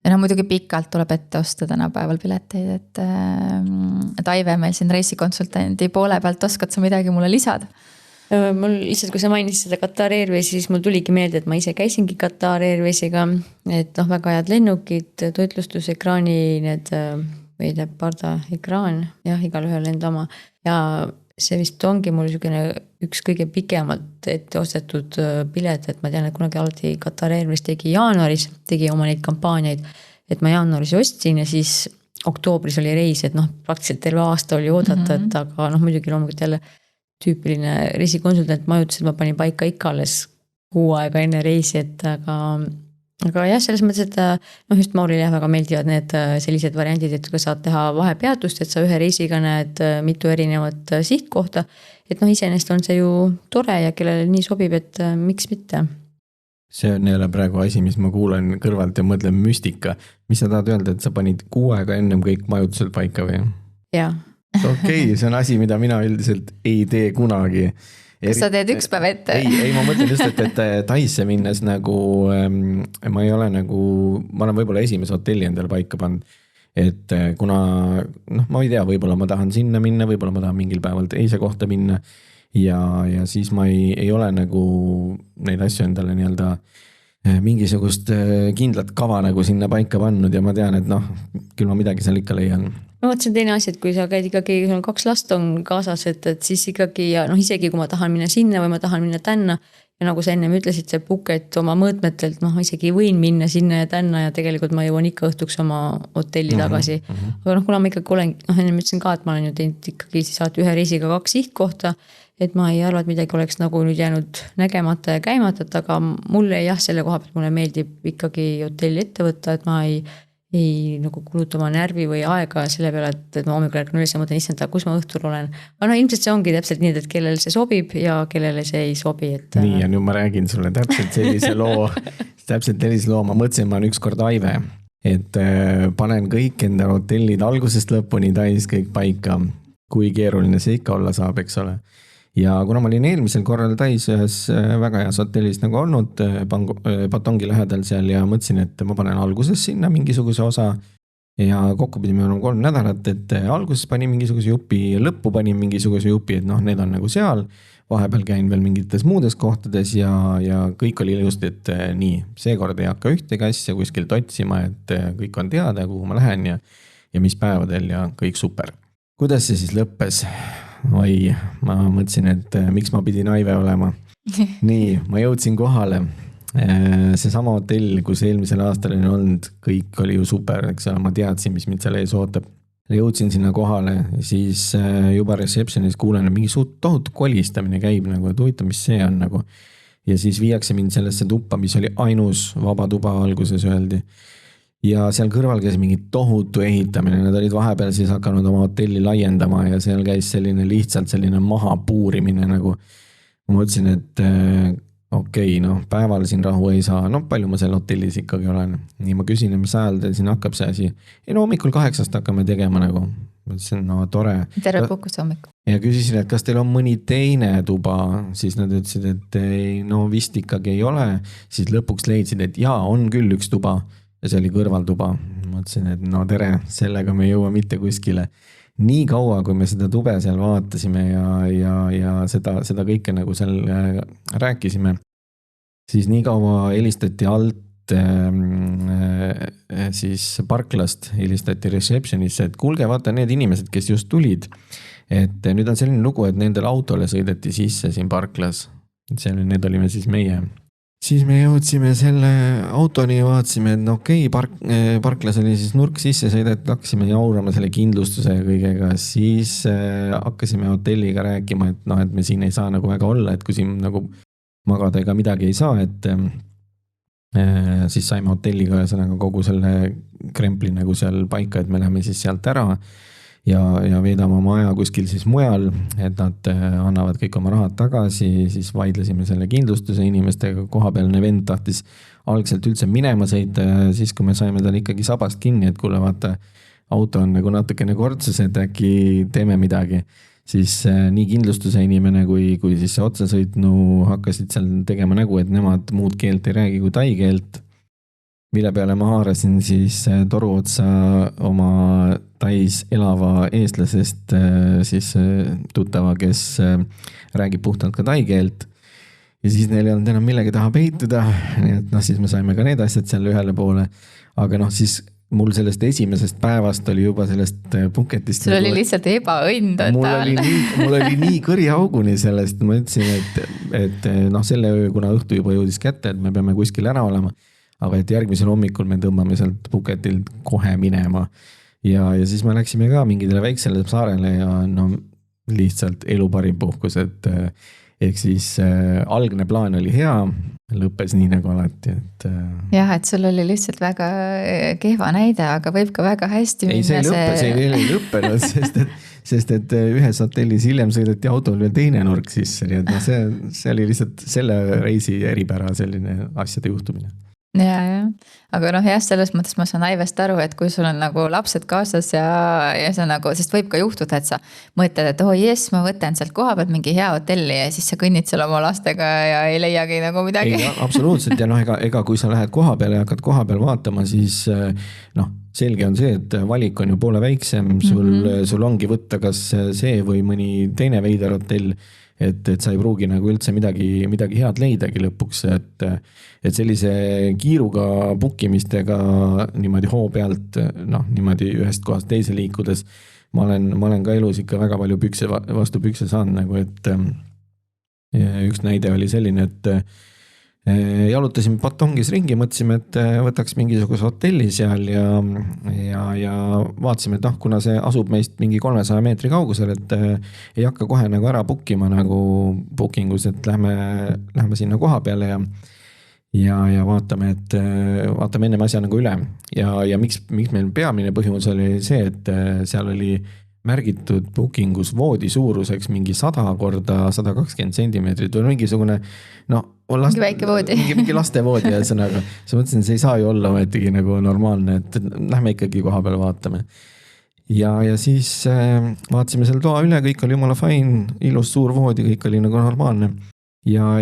C: Ja muidugi pikalt tuleb ette osta tänapäeval pileteid, et Aive meil siin reisikonsultandi poole pealt, oskad sa midagi mulle lisada?
A: Mul lihtsalt, kui sa mainisid seda Qatar Airwaysi, siis mul tuligi meelde, et ma ise käisingi Qatar Airwaysiga, et väga head lennukid, toitlustusekraani need või parda ekraan, jah, igal ühel enda oma ja see vist ongi mul üks kõige pikemalt ette ostetud pilet, et ma tean, et kunagi alati Qatar Airways tegi jaanuaris, tegi oma neid kampaaniaid, et ma jaanuaris ostsin ja siis oktoobris oli reis, et praktiliselt terve aasta oli oodata, et aga muidugi loomulikult jälle tüüpiline reisikonsultant majutus, et ma panin paika ikka alles 6 aega enne reisi, et aga jah, selles mõttes, et just Maurile väga meeldivad need sellised variandid, et kui saad teha vahepeatust, et sa ühe reisiga näed mitu erinevat sihtkohta, et iseenesest on see ju tore ja kellele nii sobib, et miks mitte.
D: See on jälle praegu asi, mis ma kuulen kõrvalt ja mõtlen müstika. Mis sa tahad öelda, et sa panid 6 aega ennem kõik majutused paika või?
A: Jah.
D: Okei, see on asi, mida mina üldiselt ei tee kunagi.
C: Kas sa teed üks päev ette?
D: Ei, ma mõtlen just, et Taisse minnes nagu, ma ei ole nagu, ma olen võib-olla esimese hotelli endale paika pannud, et kuna, ma ei tea, võib-olla ma tahan sinna minna, võib-olla ma tahan mingil päeval teise kohta minna ja siis ma ei ole nagu neid asju endale nii-öelda mingisugust kindlat kava nagu sinna paika pannud ja ma tean, et küll ma midagi seal ikka leian.
A: No see on teine asi, et kui sa käid ikkagi, 2 last on kaasas, et siis ikkagi ja isegi kui ma tahan minna sinna või ma tahan minna tänna ja nagu sa ennem ütlesid, see Phuket oma mõõtmetelt, isegi võin minna sinna ja tänna ja tegelikult ma jõuan ikka õhtuks oma hotelli tagasi. Aga kuna ma ikkagi olen, ennem ütlesin ka, et ma olen ju teinud ikkagi siis saati ühe reisiga 2 sihtkohta, et ma ei arva, et midagi oleks nagu nüüd jäänud nägemata ja käimata, aga mulle jah, selle koha pealt mulle meeldib ikkagi hotelli ette võtta, et ma ei nagu kuluta oma närvi või aega selle peale, et ma hommikul ärkan üles ja mõtlen, issand, kus ma õhtul olen. Aga ilmselt see ongi täpselt nii, et kellel see sobib ja kellele see ei sobi. Et...
D: Nii, ja nüüd ma räägin sulle täpselt sellise loo, ma mõtlesin, ma olen ükskord Aive, et panen kõik enda hotellid algusest lõpuni täis kõik paika, kui keeruline see ikka olla saab, eks ole. Ja kuna ma olin eelmisel korral täis ühes väga heas hotellis nagu olnud Patongi lähedal seal ja mõtlesin, et ma panen alguses sinna mingisuguse osa ja kokku pidime 3 nädalat, et alguses panin mingisuguse jupi ja lõppu panin mingisuguse jupi, et need on nagu seal, vahepeal käin veel mingites muudes kohtades ja kõik oli just, et nii, seekord ei hakka ühtegi asja kuskilt otsima, et kõik on teada, kuhu ma lähen ja mis päevadel ja kõik super. Kuidas see siis lõppes? Oi, ma mõtlesin, et miks ma pidin Aive olema. Nii, ma jõudsin kohale. See sama hotell, kus eelmisel aastal on olnud, kõik oli ju super, eks ole, ma teadsin, mis mind seal ees ootab. Jõudsin sinna kohale, siis juba receptionis kuulen, mingi suht tohutu kolistamine käib nagu, et huvitav, mis see on nagu. Ja siis viiakse mind sellesse tuppa, mis oli ainus vaba tuba alguses öeldi. Ja seal kõrval käis mingi tohutu ehitamine, nad olid vahepeal siis hakanud oma hotelli laiendama ja seal käis lihtsalt selline maha puurimine nagu. Ma mõtlesin, et okei, päeval siin rahu ei saa, palju ma seal hotellis ikkagi olen. Nii ma küsin, mis ajal teil siin hakkab see asi. Hommikul 8 hakkame tegema nagu. Mõtlesin, tore.
C: Tere puhkus hommikul.
D: Ja küsisin, et kas teil on mõni teine tuba, siis nad ütlesid, et ei, vist ikkagi ei ole. Siis lõpuks leidsid, et jaa, on küll üks tuba. Ja see oli kõrvaltuba. Mõtlesin, et tere, sellega me ei jõua mitte kuskile. Nii kaua, kui me seda tube seal vaatasime ja seda kõike nagu seal rääkisime, siis nii kaua helistati alt siis parklast, helistati receptionisse, et kuulge, vaata need inimesed, kes just tulid, et nüüd on selline lugu, et nendel autole sõideti sisse siin parklas. Need olime siis meie. Siis me jõudsime selle autoni ja vaatasime, et okei, parklas oli siis nurk sisse sõidet, hakkasime jaurama selle kindlustuse ja kõigega, siis hakkasime hotelliga rääkima, et me siin ei saa nagu väga olla, et kui siin nagu magada ega midagi ei saa, et siis saime hotelliga ja kogu selle krempli nagu seal paika, et me läheme siis sealt ära ja veedame oma aja kuskil siis mujal, et nad annavad kõik oma rahad tagasi, siis vaidlesime selle kindlustuse inimestega, kohapealne vend tahtis algselt üldse minema sõita ja siis, kui me saime tal ikkagi sabast kinni, et kuule vaata, auto on nagu natukene kortsus, et äkki teeme midagi, siis nii kindlustuse inimene kui siis see otsesõitnu hakkasid seal tegema nägu, et nemad muud keelt ei räägi kui tai keelt. Mille peale ma haarasin siis toru otsa oma Tais elava eestlasest siis tuttava, kes räägib puhtalt ka tai keelt. Ja siis neil ei olnud enam millegi taha peituda, nii et siis me saime ka need asjad seal ühele poole. Aga siis mul sellest esimesest päevast oli juba sellest Pucketist.
C: Sul oli lihtsalt ebaõnn totaalne.
D: Mul oli nii kõriauguni sellest, ma ütlesin, et selle öö, kuna õhtu juba jõudis kätte, et me peame kuskil ära olema. Aga et järgmisel hommikul me tõmbame sealt Pucketilt kohe minema. Ja siis me läksime ka mingidele väiksele saarele ja lihtsalt elu parim puhkus, et ehk siis algne plaan oli hea, lõppes nii nagu alati.
C: Jah, et sul oli lihtsalt väga kehva näide, aga võib ka väga hästi
D: minna. See veel ei lõppenud, sest et ühes hotellis hiljem sõideti autol veel teine nurk sisse, nii et see oli lihtsalt selle reisi eripära selline asjade juhtumine.
C: Ja. Aga selles mõttes ma saan Aivest aru, et kui sul on nagu lapsed kaasas ja see nagu, sest võib ka juhtuda, et sa mõtled, et jess, ma võtan sealt koha pealt mingi hea hotelli ja siis sa kõnnid seal oma lastega ja ei leiagi nagu midagi.
D: Ei, absoluutselt ja ega kui sa lähed koha peale ja hakkad koha peal vaatama, siis selge on see, et valik on ju poole väiksem, sul ongi võtta kas see või mõni teine veider hotell, et sa ei pruugi nagu üldse midagi head leidagi lõpuks, et sellise kiiruga bookimistega niimoodi hoo pealt, niimoodi ühest kohast teise liikudes, ma olen ka elus ikka väga palju vastu pükse saanud, nagu et üks näide oli selline, et jalutasime Patongis ringi, mõtlesime, et võtaks mingisuguse hotelli seal ja vaatasime, et kuna see asub meist mingi 300 meetri kaugusel, et ei hakka kohe nagu ära bookima nagu bookingus, et lähme sinna koha peale ja vaatame ennem asja nagu üle. Ja miks meil peamine põhjus oli see, et seal oli märgitud bookingus voodi suuruseks mingi 100 korda 120 sentimeetrit või mingisugune,
C: mingi väike voodi.
D: Mingi laste voodi ja sõnaga. Sa mõtlesin, see ei saa ju olla ometigi nagu normaalne, et lähme ikkagi koha peale vaatame. Ja siis vaatasime selle toa üle, kõik oli jumala fine, ilus suur voodi, kõik oli nagu normaalne. Ja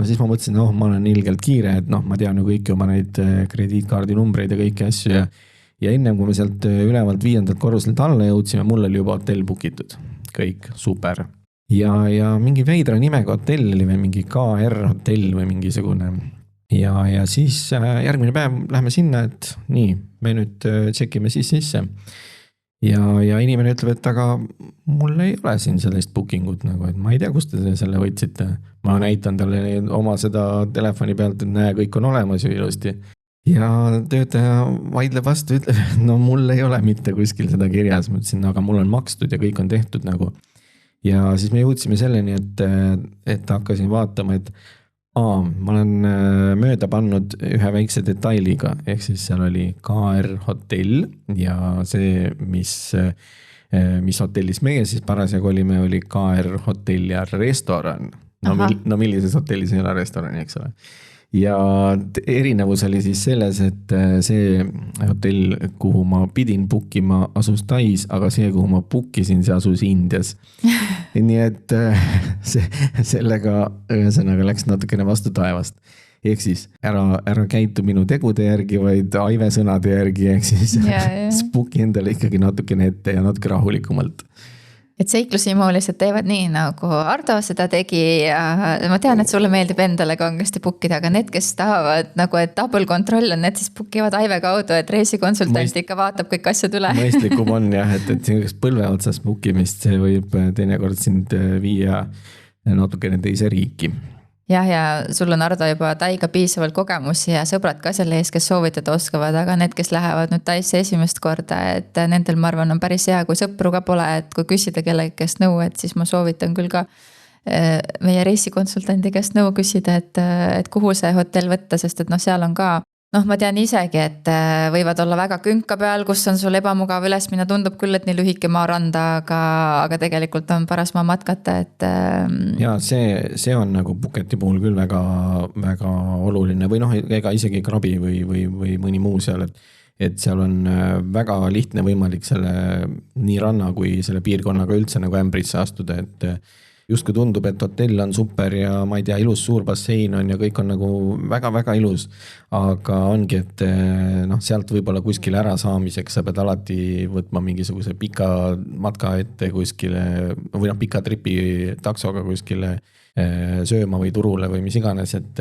D: siis ma mõtlesin, ma olen ilgelt kiire, et ma tean ju kõiki oma neid krediitkaardi numbreid ja kõiki asju ja ennem kui me sealt ülevalt 5. korruselt alla jõudsime, mul oli juba hotell bookitud. Kõik super. Ja mingi veidra nimega hotell oli või mingi KR hotell või mingisugune. Ja siis järgmine päev lähme sinna, et nii, me nüüd tšekime sisse. Ja inimene ütleb, et aga mul ei ole siin sellist bookingut, nagu, et ma ei tea, kust te selle võtsite. Ma näitan talle oma seda telefoni pealt, et näe, kõik on olemas ju ilusti. Ja töötaja vaidleb vastu, ütleb, et mul ei ole mitte kuskil seda kirjas. Ma ütlesin, aga mul on makstud ja kõik on tehtud nagu. Ja siis me jõudsime selleni, et hakkasin vaatama, et ma olen mööda pannud ühe väikse detailiga, ehk siis seal oli KR hotell ja see, mis hotellis meie siis parasjagu olime, oli KR hotell ja restoran. Millises hotellis ei ole restorani, eks ole. Ja erinevus oli siis selles, et see hotell, kuhu ma pidin bookima, asus Tais, aga see, kuhu ma bookisin, see asus Indias. Nii et sellega ühesõnaga läks natukene vastu taevast. Ehk siis ära käitu minu tegude järgi, vaid Aive sõnade järgi, ehk siis booki endale ikkagi natukene ette ja natuke rahulikumalt.
C: Et seiklusimulised teevad nii, nagu Ardo seda tegi ja ma tean, et sulle meeldib endale kangesti bookida, aga need, kes tahavad nagu, et double kontroll on, need siis bookivad Aive kaudu, et reisikonsultant ikka vaatab kõik asjad üle.
D: Mõistlikum on jah, et põlve otsas bookimist, see võib teinekord sind viia natukene teise riiki.
C: Ja sul on Ardo juba Taiga piisavalt kogemusi ja sõbrad ka selle ees, kes soovitada oskavad, aga need, kes lähevad nüüd Taisse esimest korda, et nendel ma arvan on päris hea, kui sõpru ka pole, et kui küsida kellegi käest nõu, et siis ma soovitan küll ka meie reisikonsultandi käest nõu küsida, et kuhu see hotell võtta, sest et seal on ka ma tean isegi, et võivad olla väga künka peal, kus on sul ebamugav üles minna, tundub küll, et nii lühike maaranda, aga tegelikult on paras maa matkata, et
D: ja see on nagu Pucketi puhul küll väga, väga oluline või ega isegi Krabi või mõni muu seal, et seal on väga lihtne võimalik selle nii ranna kui selle piirkonnaga üldse nagu ämbrisse astuda, et justkui tundub, et hotell on super ja ma ei tea, ilus suur bassein on ja kõik on nagu väga-väga ilus. Aga ongi, et noh, sealt võib-olla kuskile ära saamiseks sa pead alati võtma mingisuguse pika matka ette kuskile või noh, pika tripi taksoga kuskile sööma või turule või mis iganes, et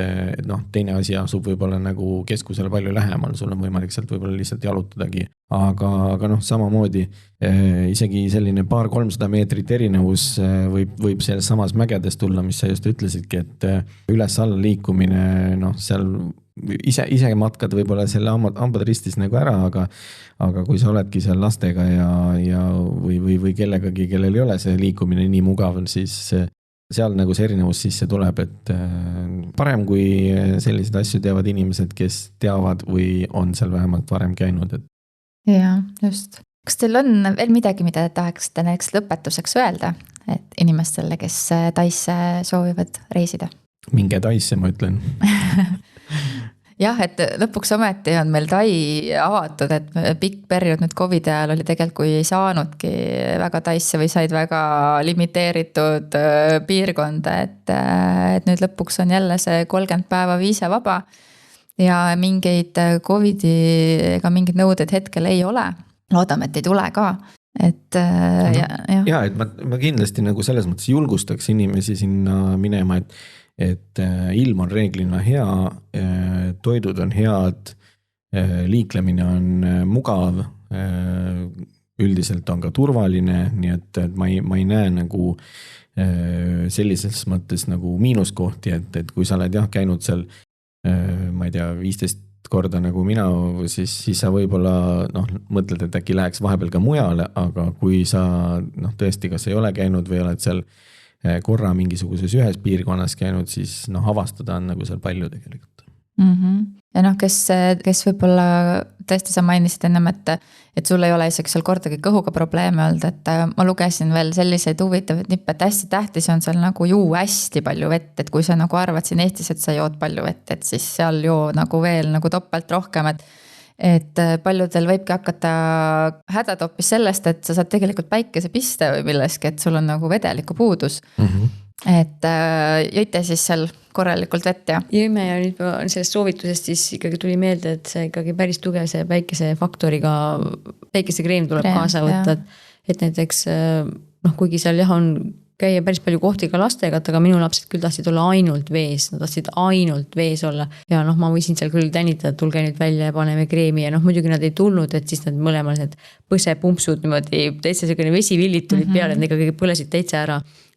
D: noh, teine asi asub võib-olla nagu keskusele palju lähemal, sul on võimalik sealt võib-olla lihtsalt jalutadagi. Aga noh, samamoodi isegi selline 200-300 meetrit erinevus võib selles samas mägedes tulla, mis sa just ütlesidki, et üles-alla liikumine, noh, seal ise matkad võib-olla selle hambad ristis nagu ära, aga kui sa oledki seal lastega või kellegagi, kellel ei ole see liikumine nii mugav, siis seal nagu see erinevus sisse tuleb, et parem kui selliseid asju teavad inimesed, kes teavad või on seal vähemalt varem käinud.
C: Jaa, just. Kas teil on veel midagi, mida tahaksite näiteks lõpetuseks öelda, et inimestele, kes Taisse soovivad reisida?
D: Minge Taisse, ma ütlen.
C: Jah, et lõpuks ometi on meil Tai avatud, et pikk periood nüüd COVID ajal oli tegelikult, kui ei saanudki väga Taisse või said väga limiteeritud piirkonda, et nüüd lõpuks on jälle see 30 päeva viisa vaba ja mingeid COVID-i ega mingeid nõudeid hetkel ei ole. Loodame, et ei tule ka. Et,
D: ja, et ma kindlasti nagu selles mõttes julgustaks inimesi sinna minema, et ilm on reeglina hea, toidud on head, liiklemine on mugav, üldiselt on ka turvaline, nii et ma ei näe nagu sellises mõttes nagu miinuskohti, et kui sa oled käinud seal, ma ei tea, 15 korda nagu mina, siis sa võib-olla mõtled, et äkki läheks vahepeal ka mujale, aga kui sa tõesti kas ei ole käinud või oled seal korra mingisuguses ühes piirkonnas käinud, siis avastada on nagu seal palju tegelikult.
C: Ja kes võib-olla tõesti sa mainisid ennem, et sul ei ole isegi seal kordagi kõhuga probleeme olnud, et ma lugesin veel selliseid huvitavaid nippe, et hästi tähtis on seal nagu juu hästi palju vett, et kui sa nagu arvad siin Eestis, et sa jood palju vett, et siis seal joo nagu veel nagu topelt rohkem, et paljudel võibki hakata hädad hoopis sellest, et sa saad tegelikult päikese piste või milleski, et sul on nagu vedeliku puudus. Et jõite siis seal korralikult vett ja?
A: Jõime ja nüüd sellest soovitusest siis ikkagi tuli meelde, et see ikkagi päris tugev see päikesefaktoriga, päikesekreem tuleb kaasa võtta, et näiteks kuigi seal on käia päris palju kohti ka lastega, aga minu lapsed küll tahtsid olla ainult vees, nad tahtsid ainult vees olla ja ma võisin seal küll tänitada, et tulge nüüd välja ja paneme kreemi ja muidugi nad ei tulnud, et siis nad mõlemal need põsepumpsud niimoodi, täitsa selline vesivillid tulid peale, et ikkagi põlesid täitsa ära,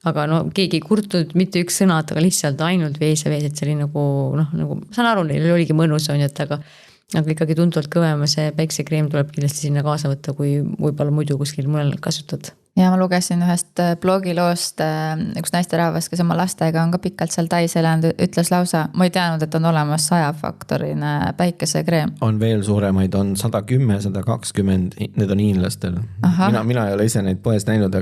A: aga keegi ei kurtud mitte üks sõna, aga lihtsalt ainult vees ja vees, et see oli nagu saan aru, neil oligi mõnus on, aga ikkagi tunduvalt kõvema see päiksekreem tuleb kindlasti sinna kaasa võtta, kui võib-olla muidu kuskil mujal kasutad.
C: Ja ma lugesin ühest blogiloost, üks naisterahvas, kes oma lastega on ka pikalt seal Tais elanud, ütles lausa, ma ei teadnud, et on olemas 100-faktorine päikesekreem.
D: On veel suuremaid, on 110, 120, need on hiinlastel. Mina ei ole ise neid poes näinud,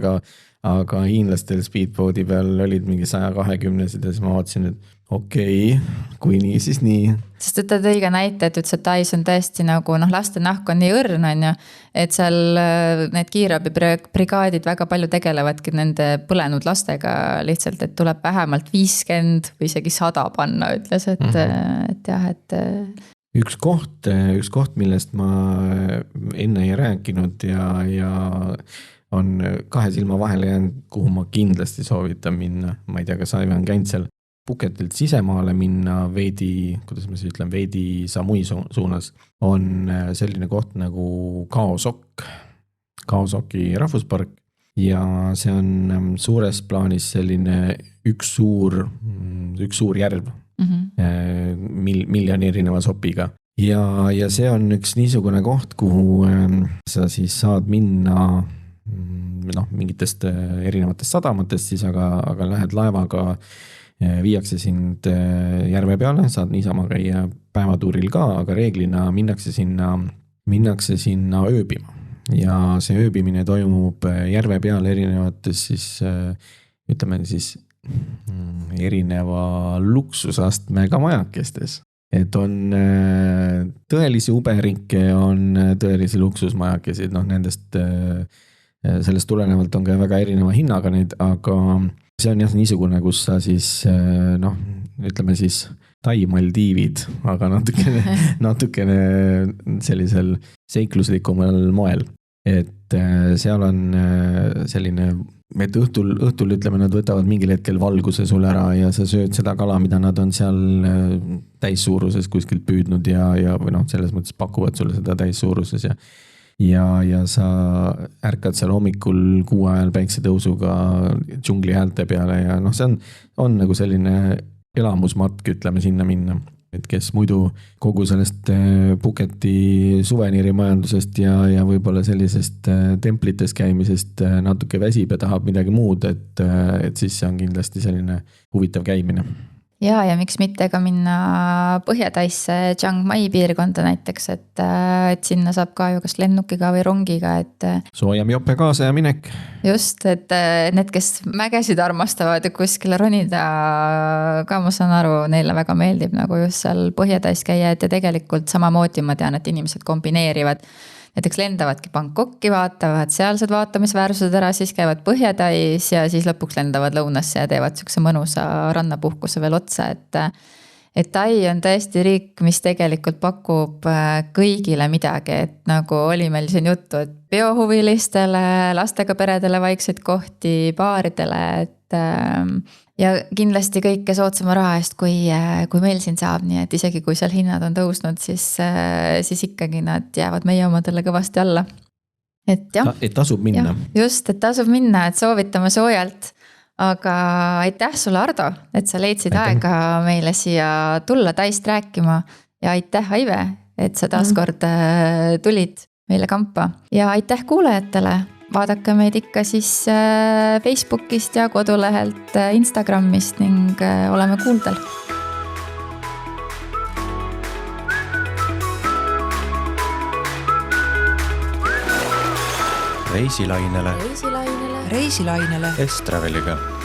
D: aga hiinlastel speedboati peal olid mingi 120-sid ja siis ma vaatasin, et okei, kui nii, siis nii.
C: Sest ta tõi ka näite, et ütles, et Tais on tõesti nagu laste nahk on nii õrn, on ju, et seal need kiirabibrigaadid väga palju tegelevadki nende põlenud lastega lihtsalt, et tuleb vähemalt 50 või isegi 100 panna, ütles, et jah, et
D: Üks koht, millest ma enne ei rääkinud ja on kahe silma vahele jäänud, kuhu ma kindlasti soovitan minna, ma ei tea, kas Aive on käinud seal, Puketilt sisemaale minna veidi, kuidas ma siis ütlen, veidi Samui suunas, on selline koht nagu Kaosoki rahvuspark ja see on suures plaanis selline üks suur järv miljoni erineva sopiga ja see on üks niisugune koht, kuhu sa siis saad minna mingitest erinevatest sadamatest siis, aga lähed laevaga, viiakse sind järve peale, saad niisama käia päevatuuril ka, aga reeglina minnakse sinna ööbima. Ja see ööbimine toimub järve peal erinevates siis, ütleme siis erineva luksusastmega majakestes. et on tõelisi uberikke, on tõelisi luksusmajakesid, noh nendest, sellest tulenevalt on ka väga erineva hinnaga neid, aga see on jah niisugune, kus sa siis noh, ütleme siis Tai-Maldiivid, aga natukene sellisel seikluslikumal moel. Et seal on selline, et õhtul ütleme, nad võtavad mingil hetkel valguse sul ära ja sa sööd seda kala, mida nad on seal täissuuruses kuskilt püüdnud ja või noh, selles mõttes pakuvad sulle seda täissuuruses ja sa ärkad seal hommikul 6 ajal päiksetõusuga džungli häälte peale ja noh, see on nagu selline elamusmatk, ütleme sinna minna. Et kes muidu kogu sellest Phuketi suveniirimajandusest ja võib-olla sellisest templites käimisest natuke väsib ja tahab midagi muud, et siis see on kindlasti selline huvitav käimine.
C: Ja miks mitte ka minna Põhja-Taisse Chiang Mai piirkonda näiteks, et sinna saab ka ju kas lennukiga või rongiga, et
D: soojam jope kaasa ja minek.
C: Just, et need, kes mägesid armastavad ja kuskile ronida ka, ma saan aru, neile väga meeldib nagu just seal Põhja-Tais käia, et ja tegelikult samamoodi ma tean, et inimesed kombineerivad. Näiteks lendavadki Bangkoki, vaatavad sealsed vaatamisväärsused ära, siis käivad Põhja-Tais ja siis lõpuks lendavad lõunasse ja teevad siukse mõnusa rannapuhkuse veel otsa, et Tai on tõesti riik, mis tegelikult pakub kõigile midagi, et nagu oli meil siin juttu, et biohuvilistele, lastega peredele vaikseid kohti, baaridele, et ja kindlasti kõike soodsama raha eest, kui meil siin saab, nii et isegi kui seal hinnad on tõusnud, siis ikkagi nad jäävad meie omadele kõvasti alla. Et jah.
D: Et tasub minna.
C: Just, et tasub minna, et soovitame soojalt. Aga aitäh sulle, Ardo, et sa leidsid aega meile siia tulla Taist rääkima ja aitäh, Aive, et sa taaskord tulid meile kampa ja aitäh kuulajatele. Vaadake meid ikka siis Facebookist ja kodulehelt Instagramist ning oleme kuuldel.
B: Reisilainele
E: Estraveliga.